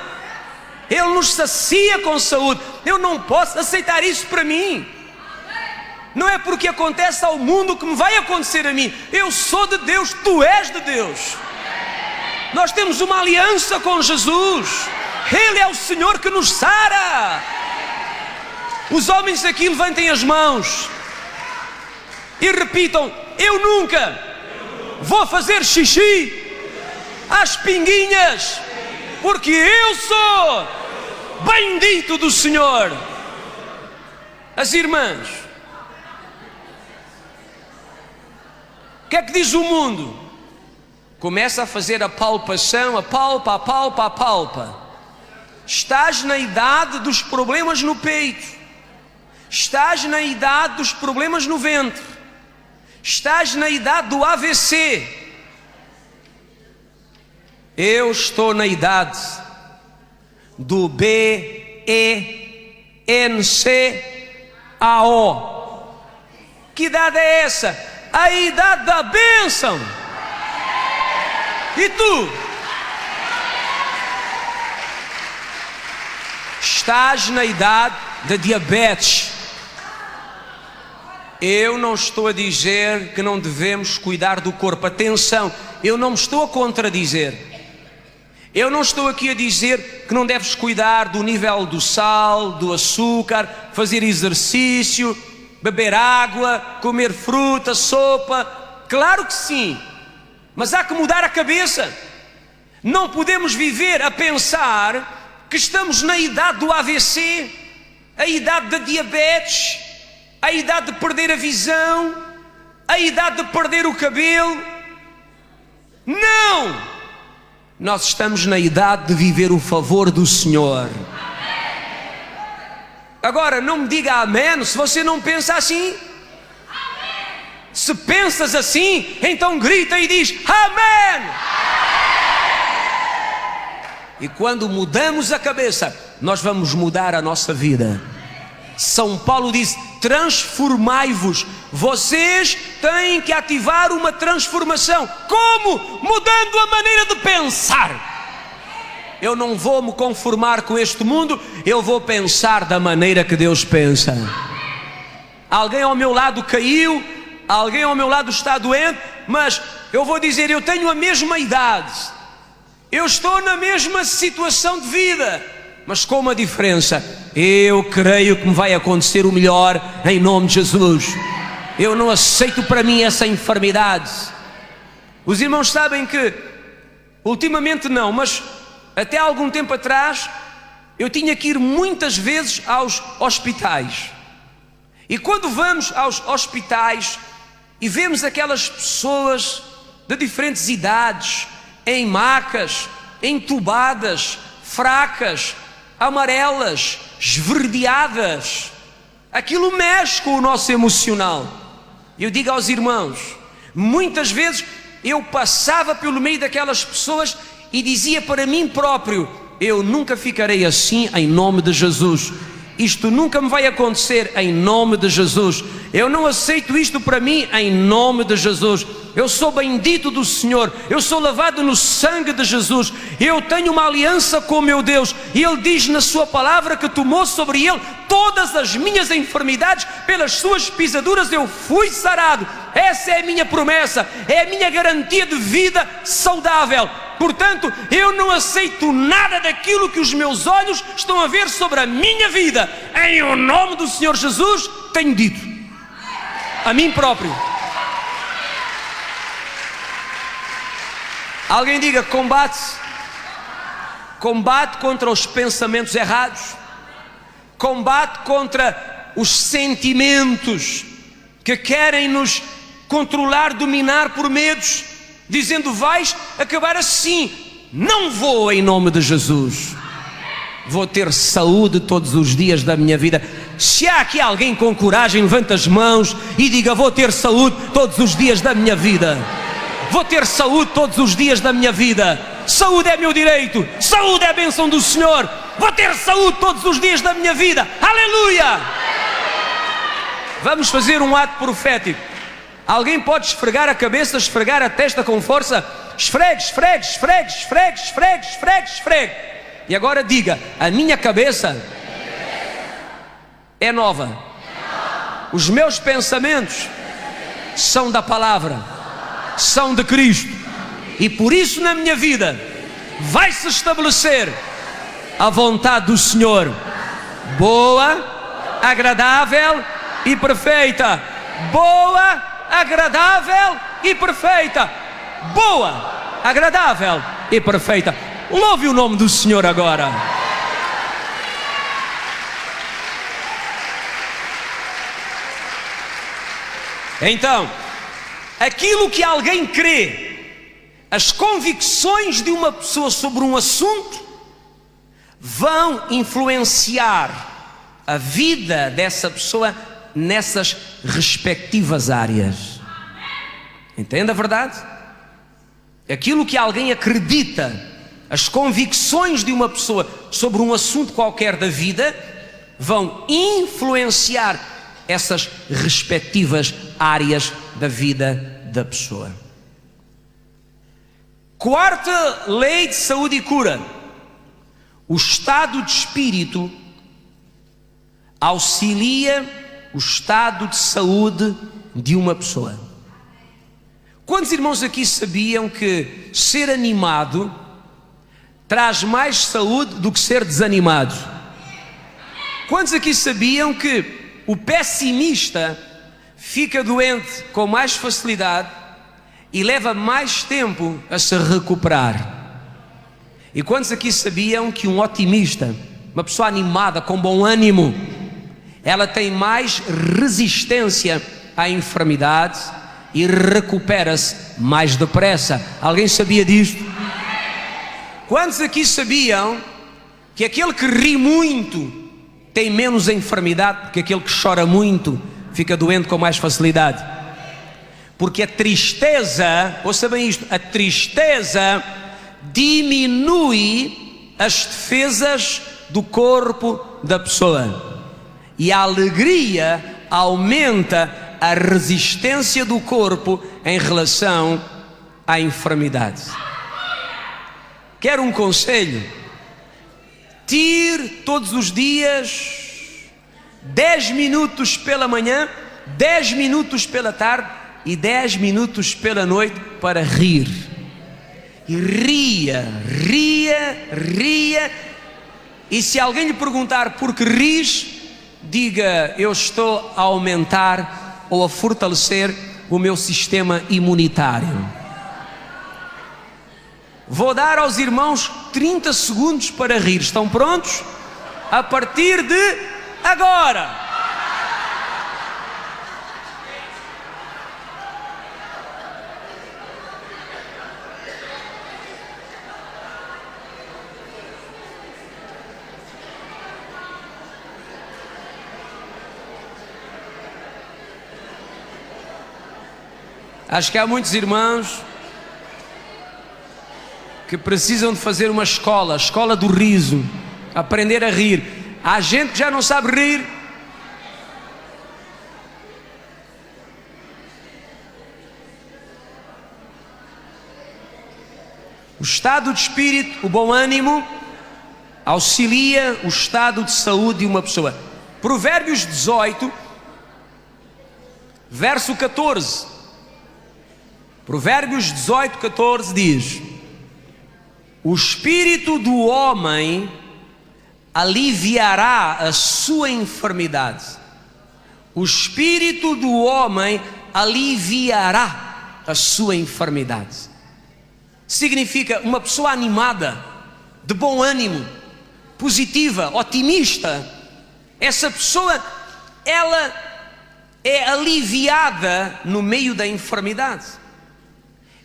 ele nos sacia com saúde. Eu não posso aceitar isso para mim. Não é porque acontece ao mundo que me vai acontecer a mim. Eu sou de Deus, tu és de Deus. Nós temos uma aliança com Jesus. Ele é o Senhor que nos sara. Os homens aqui levantem as mãos e repitam: eu nunca vou fazer xixi às pinguinhas, porque eu sou bendito do Senhor. As irmãs, o que é que diz o mundo? Começa a fazer a palpação, apalpa. Estás na idade dos problemas no peito. Estás na idade dos problemas no ventre. Estás na idade do AVC. Eu estou na idade do BENCAO. Que idade é essa? A idade da bênção. E tu? Estás na idade da diabetes. Eu não estou a dizer que não devemos cuidar do corpo. Atenção, eu não me estou a contradizer. Eu não estou aqui a dizer que não deves cuidar do nível do sal, do açúcar, fazer exercício, beber água, comer fruta, sopa. Claro que sim, mas há que mudar a cabeça. Não podemos viver a pensar que estamos na idade do AVC, a idade da diabetes, a idade de perder a visão, a idade de perder o cabelo. Não! Nós estamos na idade de viver o favor do Senhor. Agora, não me diga amém se você não pensa assim. Se pensas assim, então grita e diz amém. E quando mudamos a cabeça, nós vamos mudar a nossa vida. São Paulo diz: transformai-vos. Vocês têm que ativar uma transformação. Como? Mudando a maneira de pensar. Eu não vou me conformar com este mundo, eu vou pensar da maneira que Deus pensa. Alguém ao meu lado caiu, alguém ao meu lado está doente, mas eu vou dizer: eu tenho a mesma idade, eu estou na mesma situação de vida, mas com uma diferença: eu creio que me vai acontecer o melhor em nome de Jesus. Eu não aceito para mim essa enfermidade. Os irmãos sabem que ultimamente não, mas até há algum tempo atrás eu tinha que ir muitas vezes aos hospitais. E quando vamos aos hospitais e vemos aquelas pessoas de diferentes idades, em macas, entubadas, fracas, amarelas, esverdeadas, aquilo mexe com o nosso emocional. Eu digo aos irmãos, muitas vezes eu passava pelo meio daquelas pessoas e dizia para mim próprio: eu nunca ficarei assim em nome de Jesus. Isto nunca me vai acontecer em nome de Jesus. Eu não aceito isto para mim em nome de Jesus. Eu sou bendito do Senhor, eu sou lavado no sangue de Jesus, eu tenho uma aliança com meu Deus, e Ele diz na sua palavra que tomou sobre Ele todas as minhas enfermidades, pelas suas pisaduras eu fui sarado. Essa é a minha promessa, é a minha garantia de vida saudável. Portanto, eu não aceito nada daquilo que os meus olhos estão a ver sobre a minha vida. Em o nome do Senhor Jesus, tenho dito a mim próprio. Alguém diga: combate contra os pensamentos errados, combate contra os sentimentos que querem nos controlar, dominar por medos, dizendo: vais acabar assim. Não vou, em nome de Jesus. Vou ter saúde todos os dias da minha vida. Se há aqui alguém com coragem, levanta as mãos e diga: vou ter saúde todos os dias da minha vida. Vou ter saúde todos os dias da minha vida. Saúde é meu direito, saúde é a bênção do Senhor. Vou ter saúde todos os dias da minha vida. Aleluia! Vamos fazer um ato profético. Alguém pode esfregar a cabeça, esfregar a testa com força? Esfregue, esfregue, esfregue, esfregue, esfregue, esfregue, esfregue. E agora diga: a minha cabeça é nova. Os meus pensamentos são da palavra, são de Cristo. E por isso na minha vida vai se estabelecer a vontade do Senhor, boa, agradável e perfeita. Boa, agradável e perfeita. Boa, agradável e perfeita. Louve o nome do Senhor agora. Então, aquilo que alguém crê, as convicções de uma pessoa sobre um assunto vão influenciar a vida dessa pessoa nessas respectivas áreas. Entende a verdade? Aquilo que alguém acredita, as convicções de uma pessoa sobre um assunto qualquer da vida vão influenciar essas respectivas áreas da vida da pessoa. Quarta lei de saúde e cura: o estado de espírito auxilia o estado de saúde de uma pessoa. Quantos irmãos aqui sabiam que ser animado traz mais saúde do que ser desanimado? Quantos aqui sabiam que o pessimista fica doente com mais facilidade e leva mais tempo a se recuperar? E quantos aqui sabiam que um otimista, uma pessoa animada, com bom ânimo, ela tem mais resistência à enfermidade e recupera-se mais depressa? Alguém sabia disto? Quantos aqui sabiam que aquele que ri muito tem menos enfermidade, porque aquele que chora muito fica doente com mais facilidade? Porque a tristeza, ouça bem isto, a tristeza diminui as defesas do corpo da pessoa, e a alegria aumenta a resistência do corpo em relação à enfermidade. Quer um conselho? Tire todos os dias 10 minutos pela manhã, 10 minutos pela tarde e 10 minutos pela noite para rir. E ria, ria, ria. E se alguém lhe perguntar por que ris, diga: eu estou a aumentar ou a fortalecer o meu sistema imunitário. Vou dar aos irmãos 30 segundos para rir. Estão prontos? A partir de agora. Acho que há muitos irmãos que precisam de fazer uma escola, a escola do riso, aprender a rir. Há gente que já não sabe rir. O estado de espírito, o bom ânimo, auxilia o estado de saúde de uma pessoa. Provérbios 18, verso 14. Provérbios 18, 14 diz: O espírito do homem aliviará a sua enfermidade. O espírito do homem aliviará a sua enfermidade. Significa uma pessoa animada, de bom ânimo, positiva, otimista. Essa pessoa, ela é aliviada no meio da enfermidade.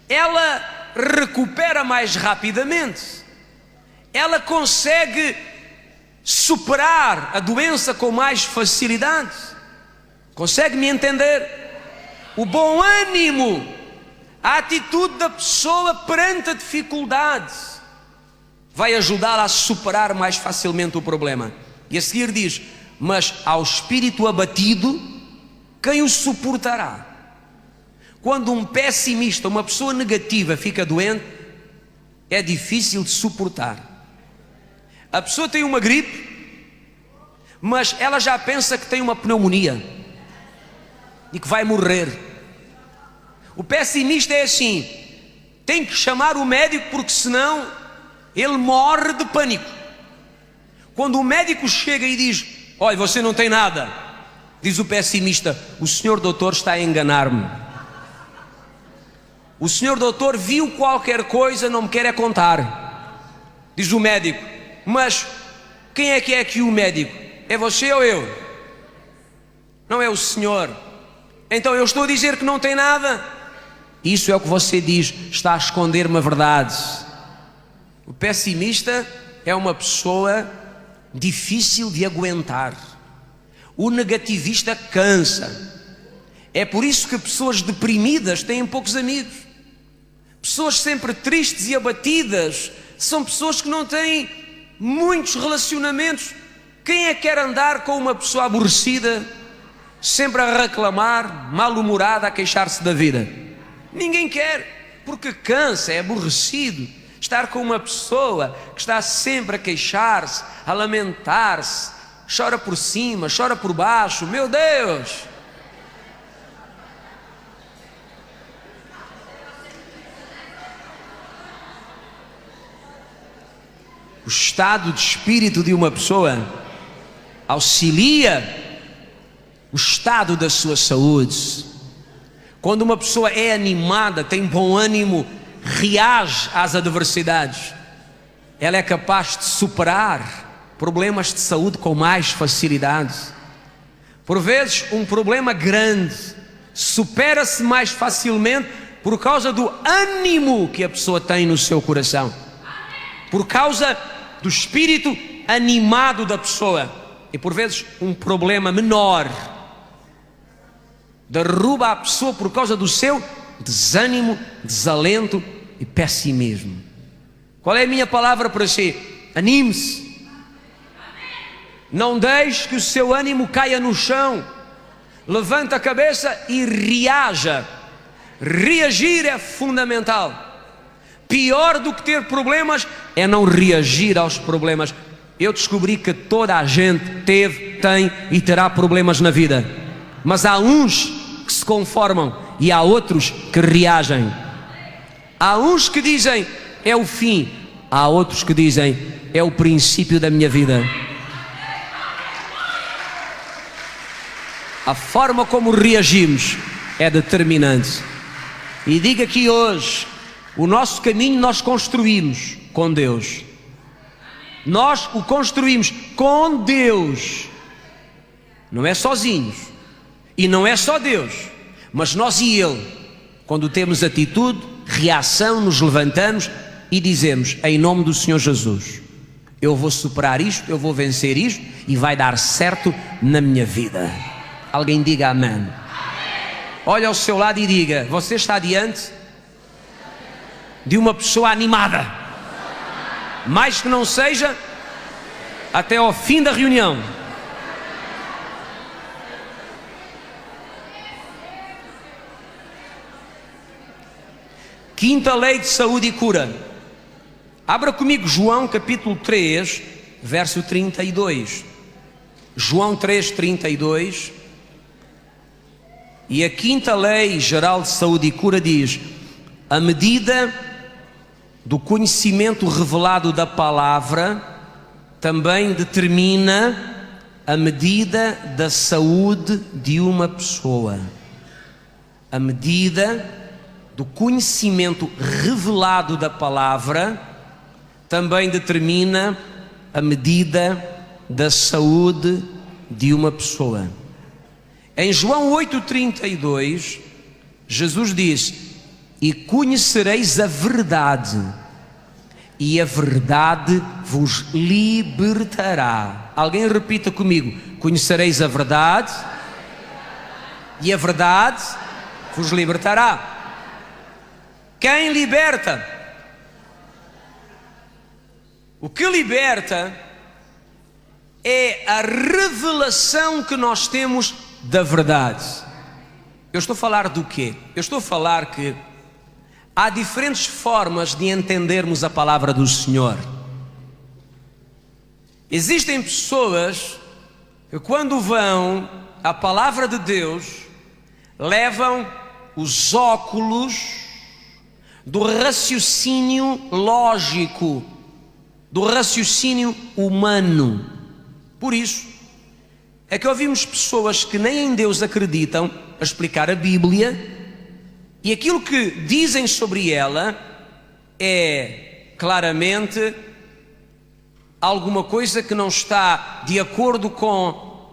Ela recupera mais rapidamente. Ela consegue superar a doença com mais facilidade. Consegue me entender? O bom ânimo, a atitude da pessoa perante a dificuldade vai ajudá-la a superar mais facilmente o problema. E a seguir diz: mas ao espírito abatido, quem o suportará? Quando um pessimista, uma pessoa negativa fica doente, é difícil de suportar. A pessoa tem uma gripe, mas ela já pensa que tem uma pneumonia e que vai morrer. O pessimista é assim: tem que chamar o médico, porque senão ele morre de pânico. Quando o médico chega e diz: olha, você não tem nada, diz o pessimista: o senhor doutor está a enganar-me. O senhor doutor viu qualquer coisa, não me quer é contar. Diz o médico: mas quem é que é aqui o médico? É você ou eu? Não é o senhor. Então eu estou a dizer que não tem nada. Isso é o que você diz, está a esconder uma verdade. O pessimista é uma pessoa difícil de aguentar. O negativista cansa. É por isso que pessoas deprimidas têm poucos amigos. Pessoas sempre tristes e abatidas são pessoas que não têm muitos relacionamentos. Quem é que quer andar com uma pessoa aborrecida, sempre a reclamar, mal-humorada, a queixar-se da vida? Ninguém quer, porque cansa, é aborrecido estar com uma pessoa que está sempre a queixar-se, a lamentar-se, chora por cima, chora por baixo. Meu Deus! O estado de espírito de uma pessoa auxilia o estado da sua saúde. Quando uma pessoa é animada, tem bom ânimo, reage às adversidades, ela é capaz de superar problemas de saúde com mais facilidade. Por vezes um problema grande supera-se mais facilmente por causa do ânimo que a pessoa tem no seu coração, por causa do espírito animado da pessoa. E por vezes um problema menor derruba a pessoa por causa do seu desânimo, desalento e pessimismo. Qual é a minha palavra para si? Anime-se. Não deixe que o seu ânimo caia no chão. Levanta a cabeça e reaja. Reagir é fundamental. Pior do que ter problemas é não reagir aos problemas. Eu descobri que toda a gente teve, tem e terá problemas na vida, mas há uns que se conformam e há outros que reagem. Há uns que dizem é o fim, há outros que dizem é o princípio da minha vida. A forma como reagimos é determinante. E diga aqui hoje: o nosso caminho nós construímos com Deus. Nós o construímos com Deus. Não é sozinhos. E não é só Deus, mas nós e Ele. Quando temos atitude, reação, nos levantamos e dizemos: em nome do Senhor Jesus, eu vou superar isto, eu vou vencer isto e vai dar certo na minha vida. Alguém diga amém. Olha ao seu lado e diga: você está diante de uma pessoa animada, mais que não seja até ao fim da reunião. Quinta lei de saúde e cura. Abra comigo João capítulo 3, verso 32. João 3, 32. E a quinta lei geral de saúde e cura diz: a medida do conhecimento revelado da palavra também determina a medida da saúde de uma pessoa. A medida do conhecimento revelado da palavra também determina a medida da saúde de uma pessoa. Em João 8,32, Jesus diz: e conhecereis a verdade, e a verdade vos libertará. Alguém repita comigo: conhecereis a verdade, e a verdade vos libertará. Quem liberta? O que liberta é a revelação que nós temos da verdade. Eu estou a falar do quê? Eu estou a falar que há diferentes formas de entendermos a palavra do Senhor. Existem pessoas que, quando vão à palavra de Deus, levam os óculos do raciocínio lógico, do raciocínio humano. Por isso é que ouvimos pessoas que nem em Deus acreditam a explicar a Bíblia, e aquilo que dizem sobre ela é claramente alguma coisa que não está de acordo com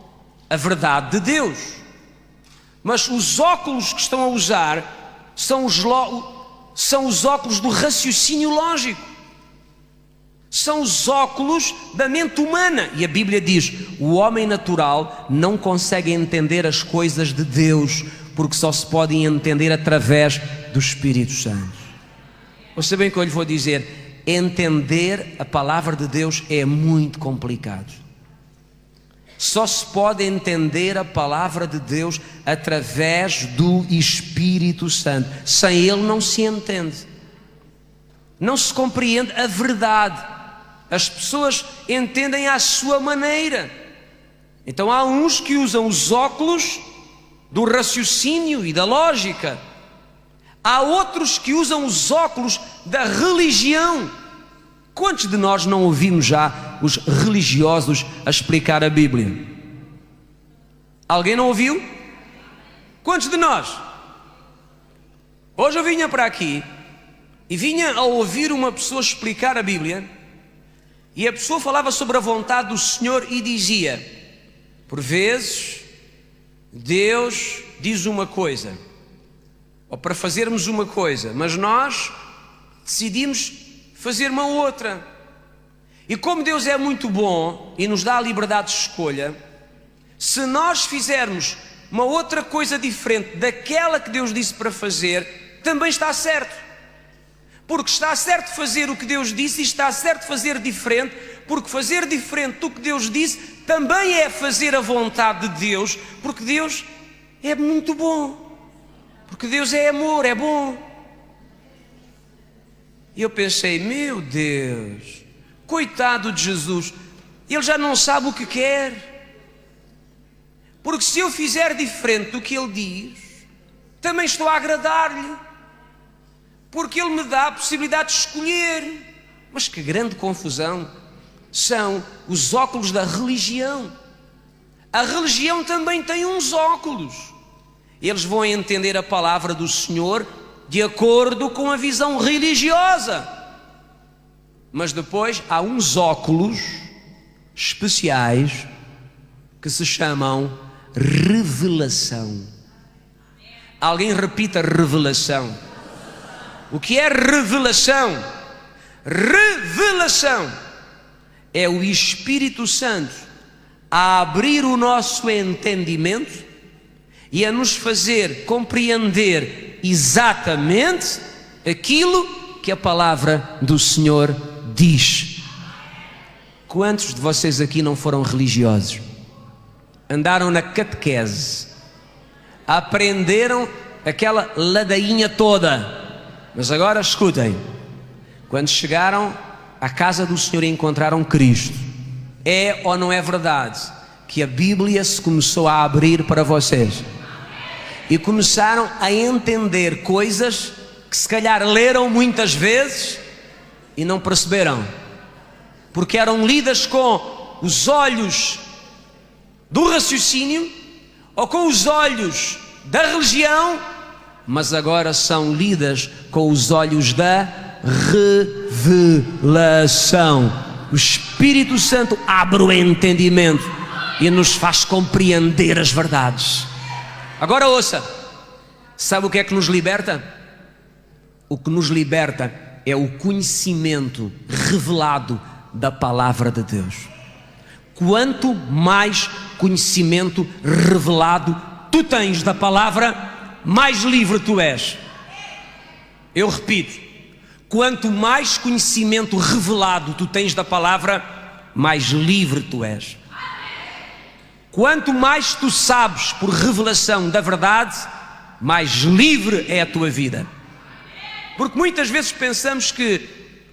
a verdade de Deus. Mas os óculos que estão a usar são os óculos do raciocínio lógico. São os óculos da mente humana. E a Bíblia diz: o homem natural não consegue entender as coisas de Deus, porque só se podem entender através do Espírito Santo. Você bem que eu lhe vou dizer, entender a palavra de Deus é muito complicado. Só se pode entender a palavra de Deus através do Espírito Santo. Sem Ele não se entende, não se compreende a verdade. As pessoas entendem à sua maneira. Então há uns que usam os óculos do raciocínio e da lógica. Há outros que usam os óculos da religião. Quantos de nós não ouvimos já os religiosos a explicar a Bíblia? Alguém não ouviu? Quantos de nós? Hoje eu vinha para aqui e vinha a ouvir uma pessoa explicar a Bíblia, e a pessoa falava sobre a vontade do Senhor e dizia: por vezes Deus diz uma coisa, ou para fazermos uma coisa, mas nós decidimos fazer uma outra. E como Deus é muito bom e nos dá a liberdade de escolha, se nós fizermos uma outra coisa diferente daquela que Deus disse para fazer, também está certo. Porque está certo fazer o que Deus disse, e está certo fazer diferente, porque fazer diferente do que Deus disse também é fazer a vontade de Deus, porque Deus é muito bom, porque Deus é amor, é bom. E eu pensei: meu Deus, coitado de Jesus, ele já não sabe o que quer, porque se eu fizer diferente do que ele diz, também estou a agradar-lhe, porque ele me dá a possibilidade de escolher. Mas que grande confusão são os óculos da religião. A religião também tem uns óculos. Eles vão entender a palavra do Senhor de acordo com a visão religiosa. Mas depois há uns óculos especiais que se chamam revelação. Alguém repita: revelação. O que é revelação? Revelação é o Espírito Santo a abrir o nosso entendimento e a nos fazer compreender exatamente aquilo que a palavra do Senhor diz. Quantos de vocês aqui não foram religiosos? Andaram na catequese, aprenderam aquela ladainha toda, mas agora escutem, quando chegaram à casa do Senhor e encontraram Cristo, é ou não é verdade que a Bíblia se começou a abrir para vocês? E começaram a entender coisas que se calhar leram muitas vezes, e não perceberam, porque eram lidas com os olhos do raciocínio ou com os olhos da religião, mas agora são lidas com os olhos da revelação. O Espírito Santo abre o entendimento e nos faz compreender as verdades. Agora ouça, sabe o que é que nos liberta? O que nos liberta é o conhecimento revelado da palavra de Deus. Quanto mais conhecimento revelado tu tens da palavra, mais livre tu és. Eu repito, quanto mais conhecimento revelado tu tens da palavra, mais livre tu és. Quanto mais tu sabes por revelação da verdade, mais livre é a tua vida. Porque muitas vezes pensamos que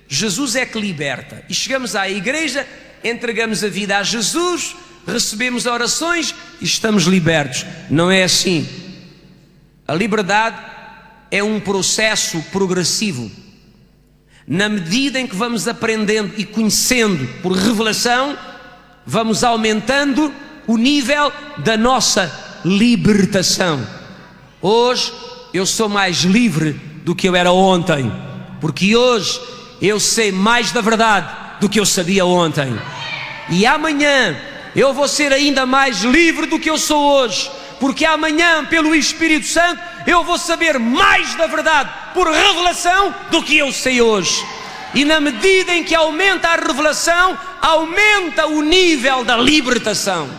Jesus é que liberta, e chegamos à igreja, entregamos a vida a Jesus, recebemos orações e estamos libertos. Não é assim. A liberdade é um processo progressivo. Na medida em que vamos aprendendo e conhecendo por revelação, vamos aumentando o nível da nossa libertação. Hoje eu sou mais livre do que eu era ontem, porque hoje eu sei mais da verdade do que eu sabia ontem, e amanhã eu vou ser ainda mais livre do que eu sou hoje, porque amanhã, pelo Espírito Santo, eu vou saber mais da verdade por revelação do que eu sei hoje. E na medida em que aumenta a revelação, aumenta o nível da libertação.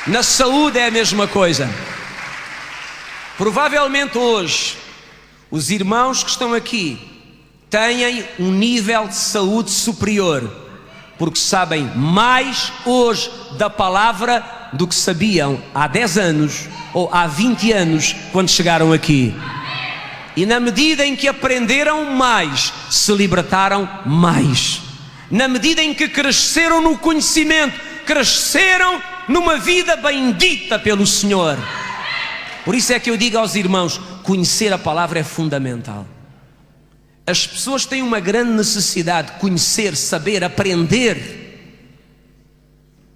Na saúde é a mesma coisa. Provavelmente hoje os irmãos que estão aqui têm um nível de saúde superior, porque sabem mais hoje da palavra do que sabiam há 10 anos ou há 20 anos quando chegaram aqui. E na medida em que aprenderam mais, se libertaram mais. Na medida em que cresceram no conhecimento, cresceram numa vida bendita pelo Senhor. Por isso é que eu digo aos irmãos, conhecer a palavra é fundamental. As pessoas têm uma grande necessidade de conhecer, saber, aprender.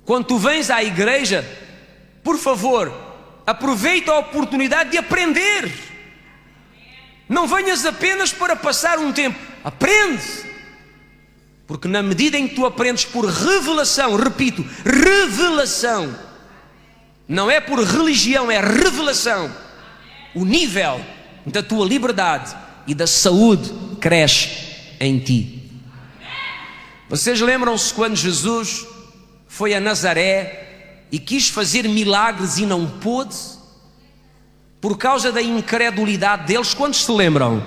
Quando tu vens à igreja, por favor, aproveita a oportunidade de aprender. Não venhas apenas para passar um tempo, aprende. Porque na medida em que tu aprendes por revelação, repito, revelação, não é por religião, é revelação, o nível da tua liberdade e da saúde cresce em ti. Vocês lembram-se quando Jesus foi a Nazaré e quis fazer milagres e não pôde? Por causa da incredulidade deles. Quantos se lembram?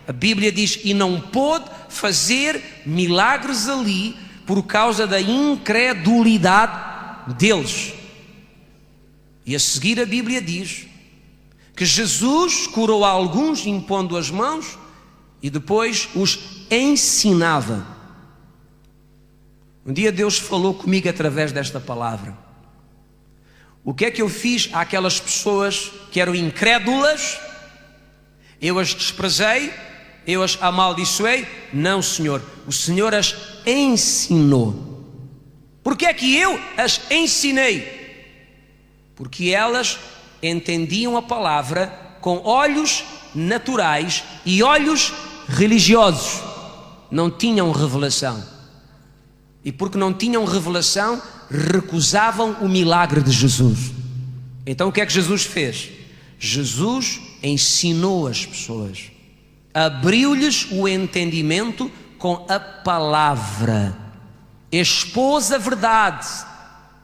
A Bíblia diz, e não pôde fazer milagres ali por causa da incredulidade deles. E a seguir a Bíblia diz que Jesus curou a alguns impondo as mãos e depois os ensinava. Um dia Deus falou comigo através desta palavra. O que é que eu fiz àquelas pessoas que eram incrédulas? Eu as desprezei? Eu as amaldiçoei? Não, Senhor. O Senhor as ensinou. Por que é que eu as ensinei? Porque elas entendiam a palavra com olhos naturais e olhos religiosos. Não tinham revelação. E porque não tinham revelação, recusavam o milagre de Jesus. Então o que é que Jesus fez? Jesus ensinou as pessoas, abriu-lhes o entendimento com a palavra, expôs a verdade,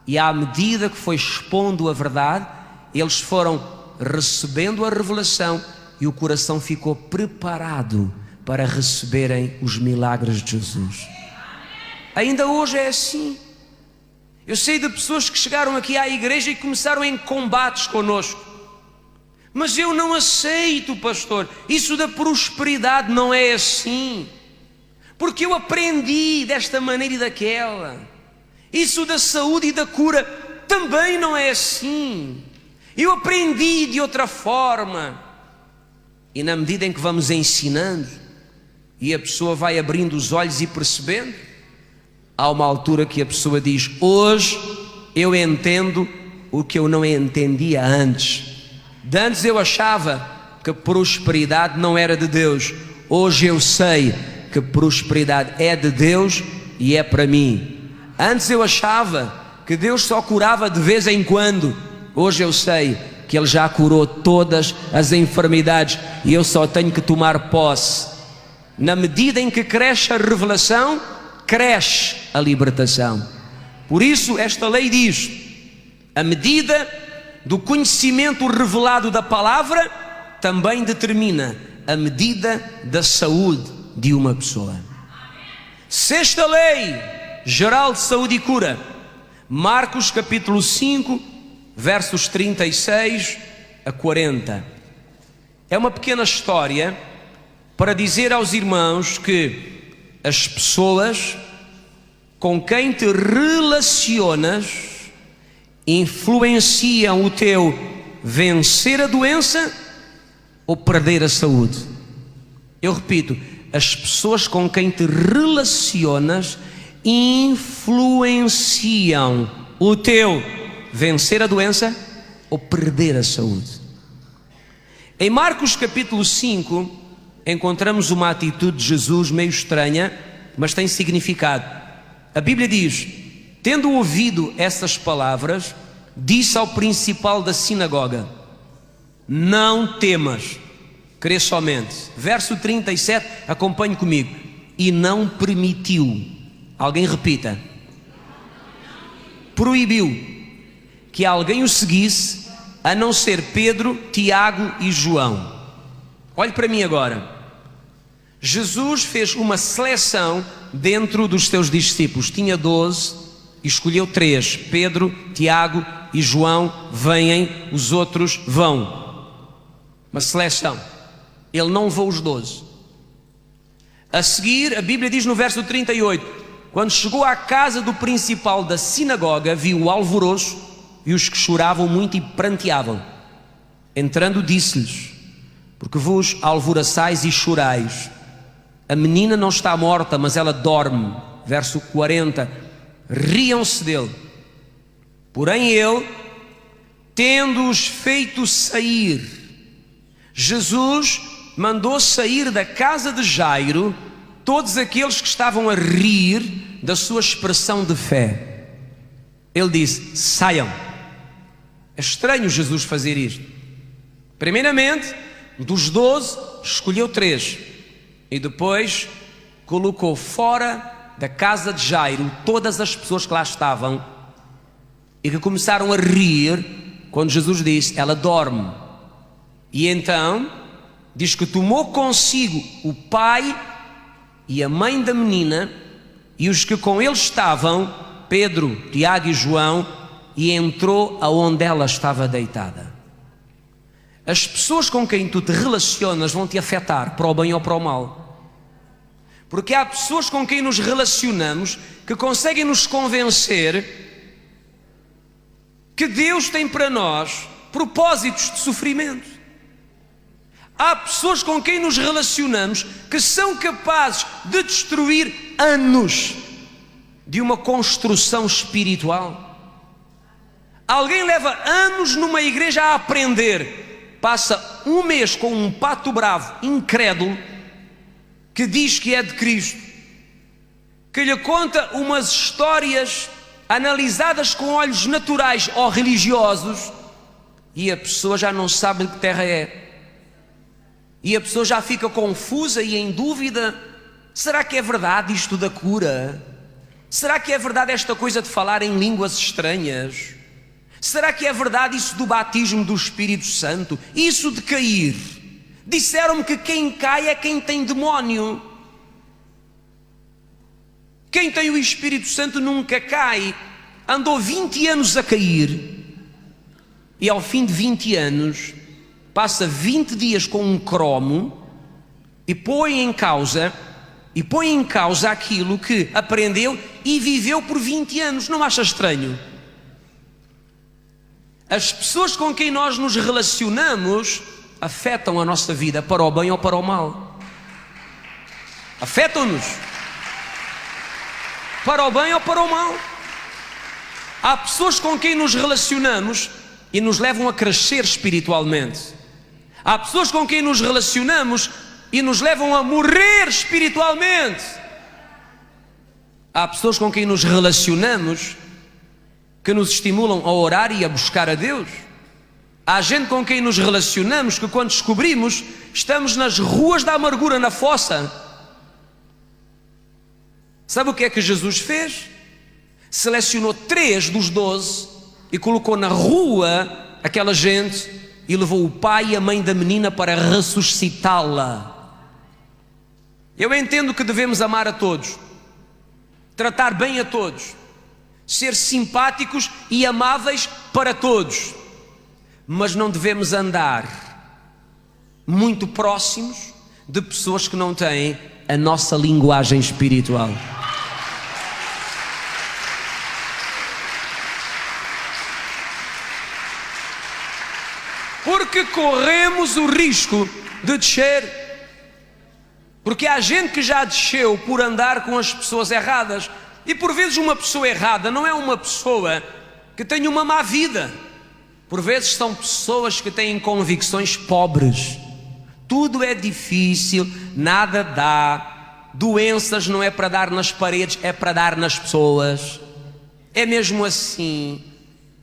e à medida que foi expondo a verdade, eles foram recebendo a revelação e o coração ficou preparado para receberem os milagres de Jesus. Ainda hoje é assim. Eu sei de pessoas que chegaram aqui à igreja e começaram em combates conosco. Mas eu não aceito, pastor. Isso da prosperidade não é assim. Porque eu aprendi desta maneira e daquela. Isso da saúde e da cura também não é assim. Eu aprendi de outra forma. E na medida em que vamos ensinando e a pessoa vai abrindo os olhos e percebendo, há uma altura que a pessoa diz: hoje eu entendo o que eu não entendia antes. De antes eu achava que prosperidade não era de Deus. Hoje eu sei que prosperidade é de Deus e é para mim. Antes eu achava que Deus só curava de vez em quando. Hoje eu sei que Ele já curou todas as enfermidades e eu só tenho que tomar posse. Na medida em que cresce a revelação, cresce a libertação. Por isso esta lei diz: a medida do conhecimento revelado da palavra também determina a medida da saúde de uma pessoa. Sexta lei geral de saúde e cura, Marcos capítulo 5, versos 36 a 40. É uma pequena história para dizer aos irmãos que as pessoas com quem te relacionas influenciam o teu vencer a doença ou perder a saúde. Eu repito, as pessoas com quem te relacionas influenciam o teu vencer a doença ou perder a saúde. Em Marcos capítulo 5 encontramos uma atitude de Jesus meio estranha, mas tem significado. A Bíblia diz: tendo ouvido essas palavras, disse ao principal da sinagoga: não temas, crê somente. Verso 37, acompanhe comigo. E não permitiu, alguém repita, proibiu que alguém o seguisse, a não ser Pedro, Tiago e João. Olhe para mim agora. Jesus fez uma seleção dentro dos seus discípulos. Tinha 12 e escolheu 3, Pedro, Tiago e João. Vêm, os outros vão. Uma seleção. Ele não levou os 12. A seguir, a Bíblia diz no verso 38, quando chegou à casa do principal da sinagoga, viu o alvoroço e os que choravam muito e pranteavam. Entrando, disse-lhes: porque vos alvoroçais e chorais? A menina não está morta, mas ela dorme. Verso 40, riam-se dele. Porém ele, tendo-os feito sair, Jesus mandou sair da casa de Jairo todos aqueles que estavam a rir da sua expressão de fé. Ele disse: saiam. É estranho Jesus fazer isto. Primeiramente, dos 12, escolheu 3. E depois colocou fora da casa de Jairo todas as pessoas que lá estavam e que começaram a rir quando Jesus disse: ela dorme. E então diz que tomou consigo o pai e a mãe da menina e os que com ele estavam, Pedro, Tiago e João, e entrou aonde ela estava deitada. As pessoas com quem tu te relacionas vão te afetar para o bem ou para o mal, porque há pessoas com quem nos relacionamos que conseguem nos convencer que Deus tem para nós propósitos de sofrimento. Há pessoas com quem nos relacionamos que são capazes de destruir anos de uma construção espiritual. Alguém leva anos numa igreja a aprender, passa um mês com um pato bravo, incrédulo, que diz que é de Cristo, que lhe conta umas histórias analisadas com olhos naturais ou religiosos, e a pessoa já não sabe de que terra é. E a pessoa já fica confusa e em dúvida: será que é verdade isto da cura? Será que é verdade esta coisa de falar em línguas estranhas? Será que é verdade isso do batismo do Espírito Santo? Isso de cair? Disseram-me que quem cai é quem tem demónio. Quem tem o Espírito Santo nunca cai. Andou 20 anos a cair e ao fim de 20 anos passa 20 dias com um cromo e põe em causa aquilo que aprendeu e viveu por 20 anos. Não acha estranho? As pessoas com quem nós nos relacionamos, afetam a nossa vida para o bem ou para o mal. Afetam-nos para o bem ou para o mal. Há pessoas com quem nos relacionamos e nos levam a crescer espiritualmente. Há pessoas com quem nos relacionamos e nos levam a morrer espiritualmente. Há pessoas com quem nos relacionamos que nos estimulam a orar e a buscar a Deus. Há gente com quem nos relacionamos que, quando descobrimos, estamos nas ruas da amargura, na fossa. Sabe o que é que Jesus fez? Selecionou 3 dos 12 e colocou na rua aquela gente e levou o pai e a mãe da menina para ressuscitá-la. Eu entendo que devemos amar a todos, tratar bem a todos, ser simpáticos e amáveis para todos, mas não devemos andar muito próximos de pessoas que não têm a nossa linguagem espiritual. Porque corremos o risco de descer. Porque há gente que já desceu por andar com as pessoas erradas. E por vezes uma pessoa errada não é uma pessoa que tem uma má vida. Por vezes são pessoas que têm convicções pobres. Tudo é difícil, nada dá. Doenças não é para dar nas paredes, é para dar nas pessoas. É mesmo assim.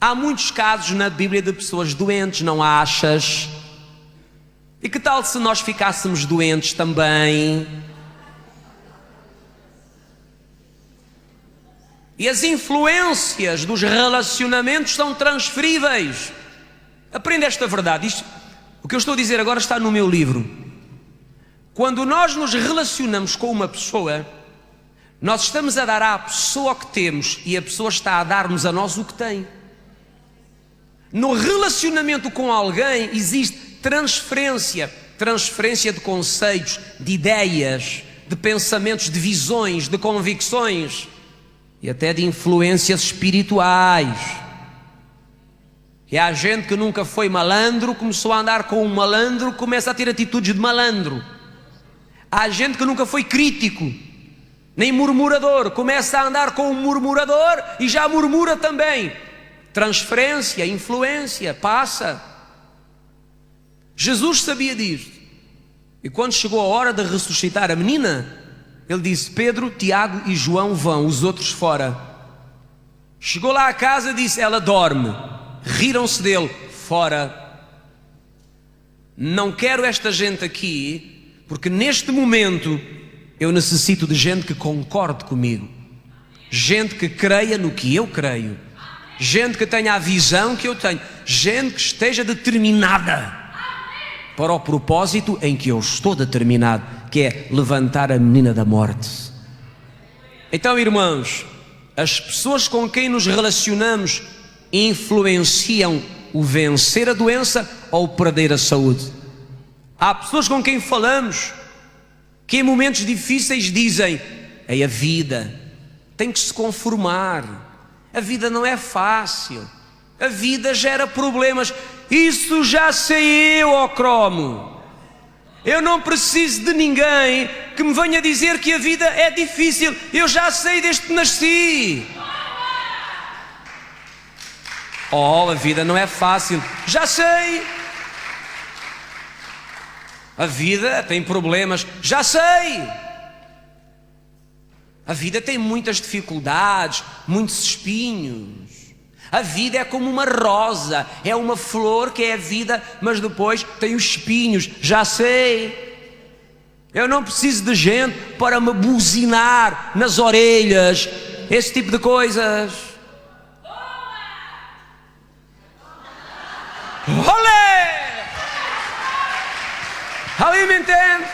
Há muitos casos na Bíblia de pessoas doentes, não achas? E que tal se nós ficássemos doentes também? E as influências dos relacionamentos são transferíveis. Aprenda esta verdade. O que eu estou a dizer agora está no meu livro. Quando nós nos relacionamos com uma pessoa, nós estamos a dar à pessoa o que temos e a pessoa está a dar-nos a nós o que tem. No relacionamento com alguém existe transferência de conceitos, de ideias, de pensamentos, de visões, de convicções e até de influências espirituais. E há gente que nunca foi malandro, começou a andar com um malandro, começa a ter atitudes de malandro. Há gente que nunca foi crítico, nem murmurador, começa a andar com um murmurador e já murmura também. Transferência, influência, passa. Jesus sabia disto. E quando chegou a hora de ressuscitar a menina, ele disse: Pedro, Tiago e João vão, os outros fora. Chegou lá à casa, disse: ela dorme. Riram-se dele, fora. Não quero esta gente aqui, porque neste momento eu necessito de gente que concorde comigo, gente que creia no que eu creio, gente que tenha a visão que eu tenho, gente que esteja determinada para o propósito em que eu estou determinado, que é levantar a menina da morte. Então, irmãos, as pessoas com quem nos relacionamos influenciam o vencer a doença ou perder a saúde. Há pessoas com quem falamos que em momentos difíceis dizem: é a vida, tem que se conformar. A vida não é fácil, a vida gera problemas. Isso já sei eu, ó cromo. Eu não preciso de ninguém que me venha dizer que a vida é difícil. Eu já sei desde que nasci. Oh, a vida não é fácil. Já sei. A vida tem problemas. Já sei. A vida tem muitas dificuldades, muitos espinhos. A vida é como uma rosa, é uma flor que é a vida, mas depois tem os espinhos. Já sei. Eu não preciso de gente para me buzinar nas orelhas, esse tipo de coisas. Olé! Alguém me entende?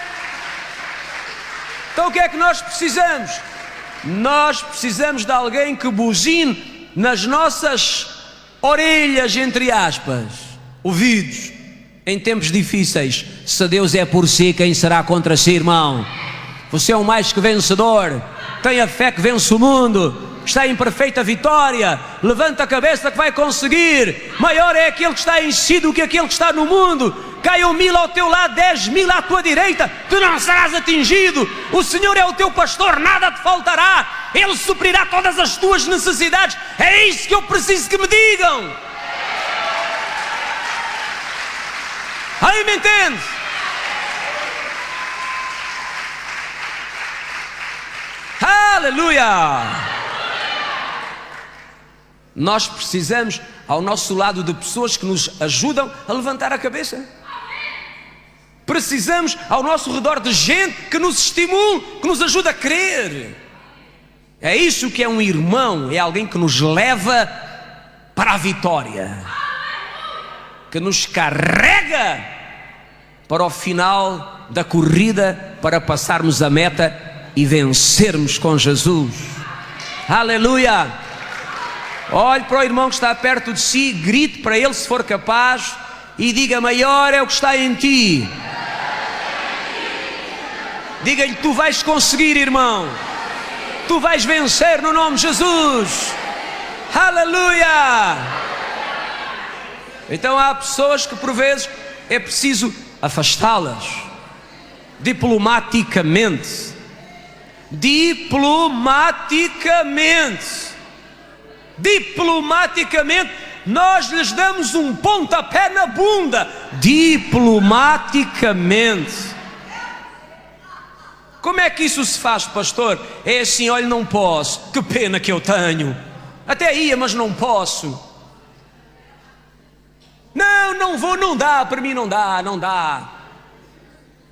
Então o que é que nós precisamos? Nós precisamos de alguém que buzine nas nossas orelhas, entre aspas, ouvidos, em tempos difíceis. Se Deus é por si, quem será contra si, irmão? Você é um mais que vencedor. Tenha fé que vence o mundo. Está em perfeita vitória. Levanta a cabeça que vai conseguir. Maior é aquele que está em si do que aquele que está no mundo. caiam 1000 ao teu lado, 10.000 à tua direita, tu não serás atingido. O Senhor é o teu pastor, nada te faltará. Ele suprirá todas as tuas necessidades. É isso que eu preciso que me digam. Aí me entende? Aleluia! Nós precisamos ao nosso lado de pessoas que nos ajudam a levantar a cabeça. Precisamos ao nosso redor de gente que nos estimule, que nos ajude a crer. É isso que é um irmão, é alguém que nos leva para a vitória, que nos carrega para o final da corrida, para passarmos a meta e vencermos com Jesus. Aleluia! Olhe para o irmão que está perto de si, grite para ele se for capaz e diga: maior é o que está em ti. Diga-lhe: tu vais conseguir, irmão. Tu vais vencer no nome de Jesus. Aleluia! Então há pessoas que por vezes é preciso afastá-las diplomaticamente. Diplomaticamente, nós lhes damos um pontapé na bunda. Diplomaticamente. Como é que isso se faz, pastor? É assim: olha, não posso, que pena que eu tenho. Até ia, mas não posso. Não vou, não dá, para mim não dá.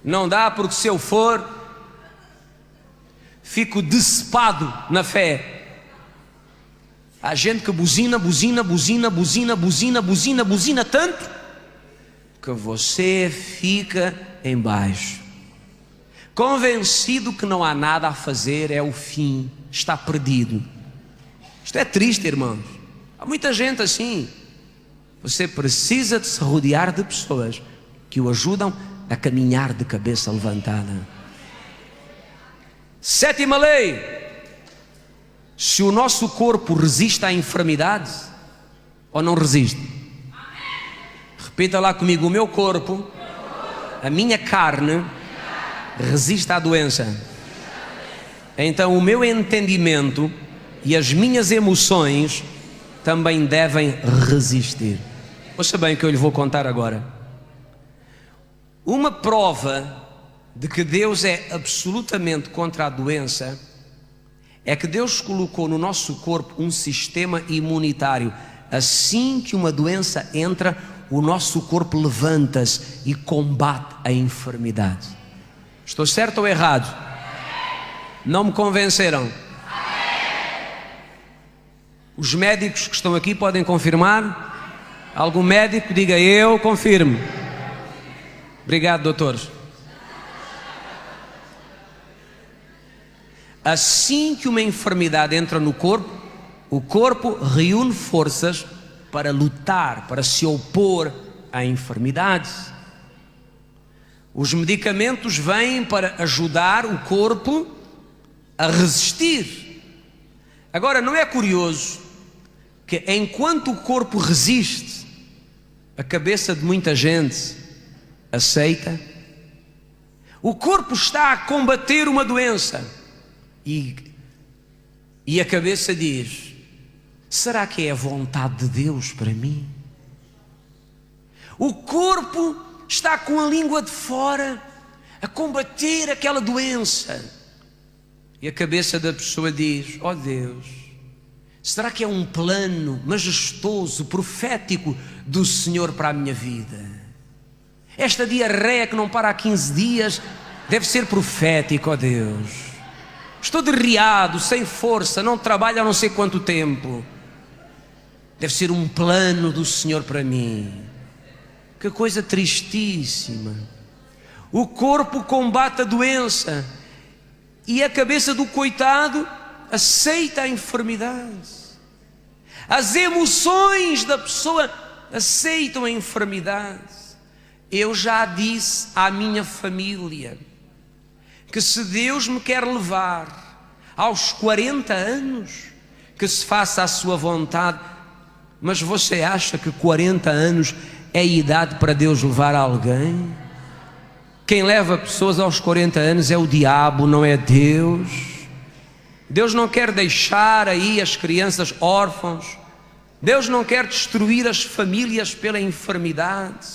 Não dá, porque se eu for, fico decepado na fé. Há gente que buzina tanto que você fica em baixo, convencido que não há nada a fazer, é o fim, está perdido. Isto é triste, irmãos. Há muita gente assim. Você precisa de se rodear de pessoas que o ajudam a caminhar de cabeça levantada. Sétima lei: se o nosso corpo resiste à enfermidade ou não resiste. Repita lá comigo: o meu corpo, a minha carne, resiste à doença. Então o meu entendimento e as minhas emoções também devem resistir. Ouça bem o que eu lhe vou contar agora. Uma prova de que Deus é absolutamente contra a doença é que Deus colocou no nosso corpo um sistema imunitário. Assim que uma doença entra, o nosso corpo levanta-se e combate a enfermidade. Estou certo ou errado? Não me convenceram? Os médicos que estão aqui podem confirmar? Algum médico diga: eu confirmo. Obrigado, doutores. Assim que uma enfermidade entra no corpo, o corpo reúne forças para lutar, para se opor à enfermidade. Os medicamentos vêm para ajudar o corpo a resistir. Agora, não é curioso que enquanto o corpo resiste, a cabeça de muita gente aceita? O corpo está a combater uma doença e a cabeça diz: será que é a vontade de Deus para mim? O corpo está com a língua de fora a combater aquela doença e a cabeça da pessoa diz: ó Deus, será que é um plano majestoso, profético do Senhor para a minha vida? Esta diarreia que não para há 15 dias deve ser profético, ó Deus. Estou derriado, sem força, não trabalho há não sei quanto tempo. Deve ser um plano do Senhor para mim. Que coisa tristíssima. O corpo combate a doença e a cabeça do coitado aceita a enfermidade. As emoções da pessoa aceitam a enfermidade. Eu já disse à minha família que se Deus me quer levar aos 40 anos, que se faça a sua vontade. Mas você acha que 40 anos é idade para Deus levar alguém? Quem leva pessoas aos 40 anos é o diabo, não é Deus. Deus não quer deixar aí as crianças órfãos. Deus não quer destruir as famílias pela enfermidade.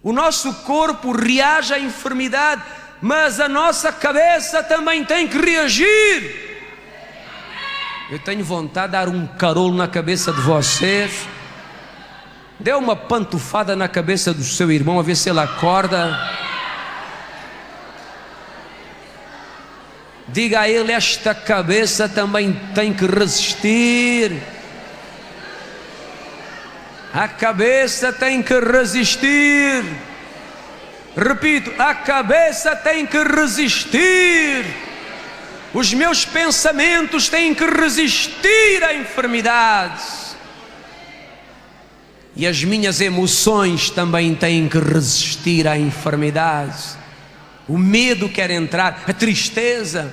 O nosso corpo reage à enfermidade, mas a nossa cabeça também tem que reagir. Eu tenho vontade de dar um carolo na cabeça de vocês. Dê uma pantufada na cabeça do seu irmão, a ver se ele acorda. Diga a ele: esta cabeça também tem que resistir. A cabeça tem que resistir. Repito, a cabeça tem que resistir. Os meus pensamentos têm que resistir à enfermidade. E as minhas emoções também têm que resistir à enfermidade. O medo quer entrar, a tristeza,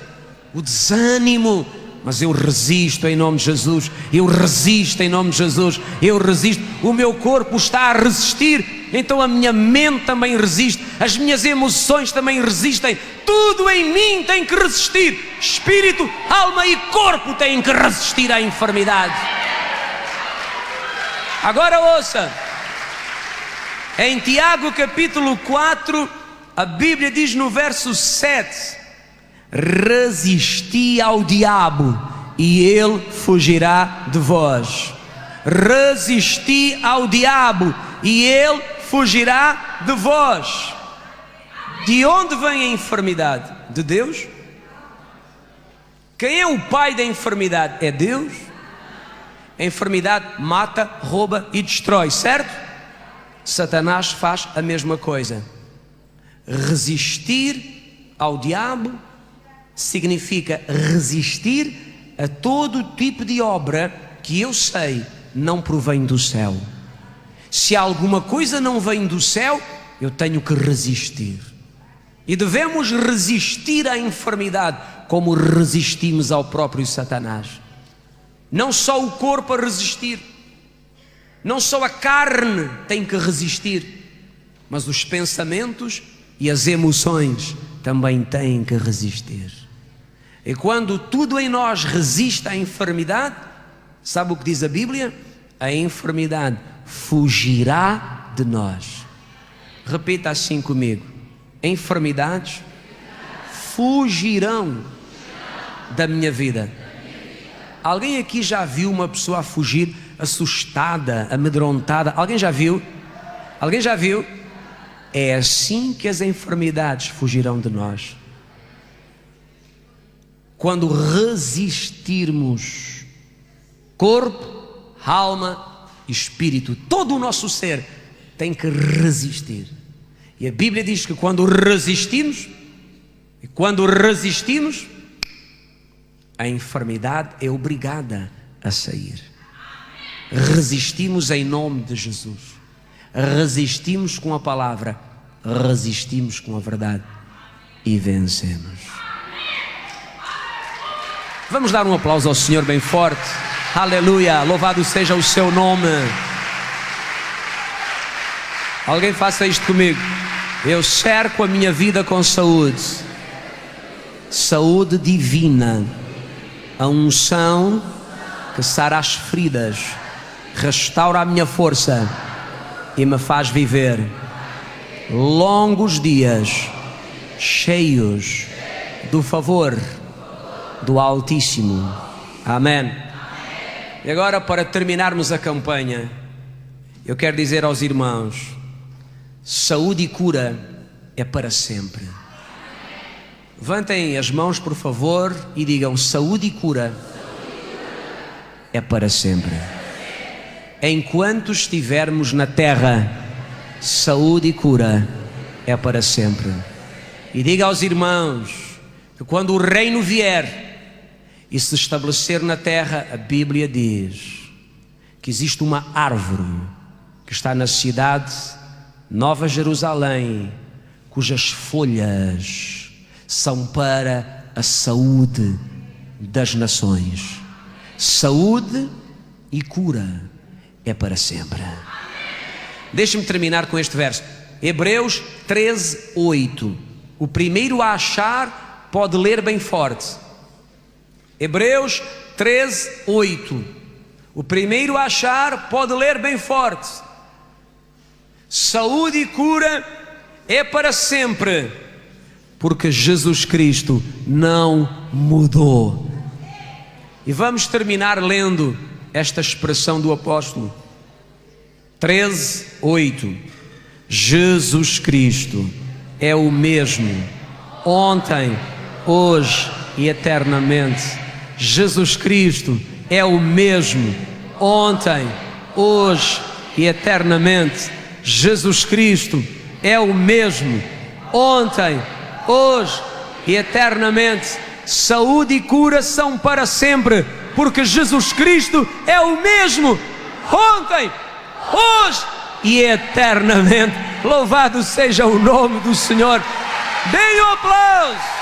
o desânimo, mas eu resisto em nome de Jesus. Eu resisto em nome de Jesus. Eu resisto. O meu corpo está a resistir, então a minha mente também resiste, as minhas emoções também resistem. Tudo em mim tem que resistir. Espírito, alma e corpo têm que resistir à enfermidade. Agora ouça, em Tiago capítulo 4, a Bíblia diz no verso 7: resisti ao diabo e ele fugirá de vós. Resisti ao diabo e ele fugirá de vós. De onde vem a enfermidade? De Deus? Quem é o pai da enfermidade? É Deus. A enfermidade mata, rouba e destrói, certo? Satanás faz a mesma coisa. Resistir ao diabo significa resistir a todo tipo de obra que eu sei não provém do céu. Se alguma coisa não vem do céu, eu tenho que resistir. E devemos resistir à enfermidade como resistimos ao próprio Satanás. Não só o corpo a resistir, não só a carne tem que resistir, mas os pensamentos e as emoções também têm que resistir. E quando tudo em nós resiste à enfermidade, sabe o que diz a Bíblia? A enfermidade fugirá de nós. Repita assim comigo: enfermidades fugirão da minha vida. Alguém aqui já viu uma pessoa a fugir assustada, amedrontada? Alguém já viu? Alguém já viu? É assim que as enfermidades fugirão de nós. Quando resistirmos, corpo, alma, espírito, todo o nosso ser tem que resistir. E a Bíblia diz que quando resistimos, a enfermidade é obrigada a sair. Resistimos em nome de Jesus. Resistimos com a palavra, resistimos com a verdade e vencemos. Vamos dar um aplauso ao Senhor bem forte. Aleluia, louvado seja o seu nome. Alguém faça isto comigo. Eu cerco a minha vida com saúde, saúde divina, a unção que sara as feridas, restaura a minha força e me faz viver longos dias cheios do favor do Altíssimo. Amém. E agora, para terminarmos a campanha, eu quero dizer aos irmãos: saúde e cura é para sempre. Levantem as mãos, por favor, e digam: saúde e cura é para sempre. Enquanto estivermos na terra, saúde e cura é para sempre. E diga aos irmãos que quando o reino vier e se estabelecer na terra, a Bíblia diz que existe uma árvore que está na cidade Nova Jerusalém, cujas folhas são para a saúde das nações. Saúde e cura é para sempre. Deixe-me terminar com este verso. Hebreus 13, 8. O primeiro a achar pode ler bem forte. Hebreus 13, 8. O primeiro a achar pode ler bem forte. Saúde e cura é para sempre, porque Jesus Cristo não mudou. E vamos terminar lendo esta expressão do apóstolo. 13, 8. Jesus Cristo é o mesmo ontem, hoje e eternamente. Jesus Cristo é o mesmo ontem, hoje e eternamente. Jesus Cristo é o mesmo ontem, hoje e eternamente. Saúde e cura são para sempre, porque Jesus Cristo é o mesmo ontem, hoje e eternamente. Louvado seja o nome do Senhor. Deem um aplauso.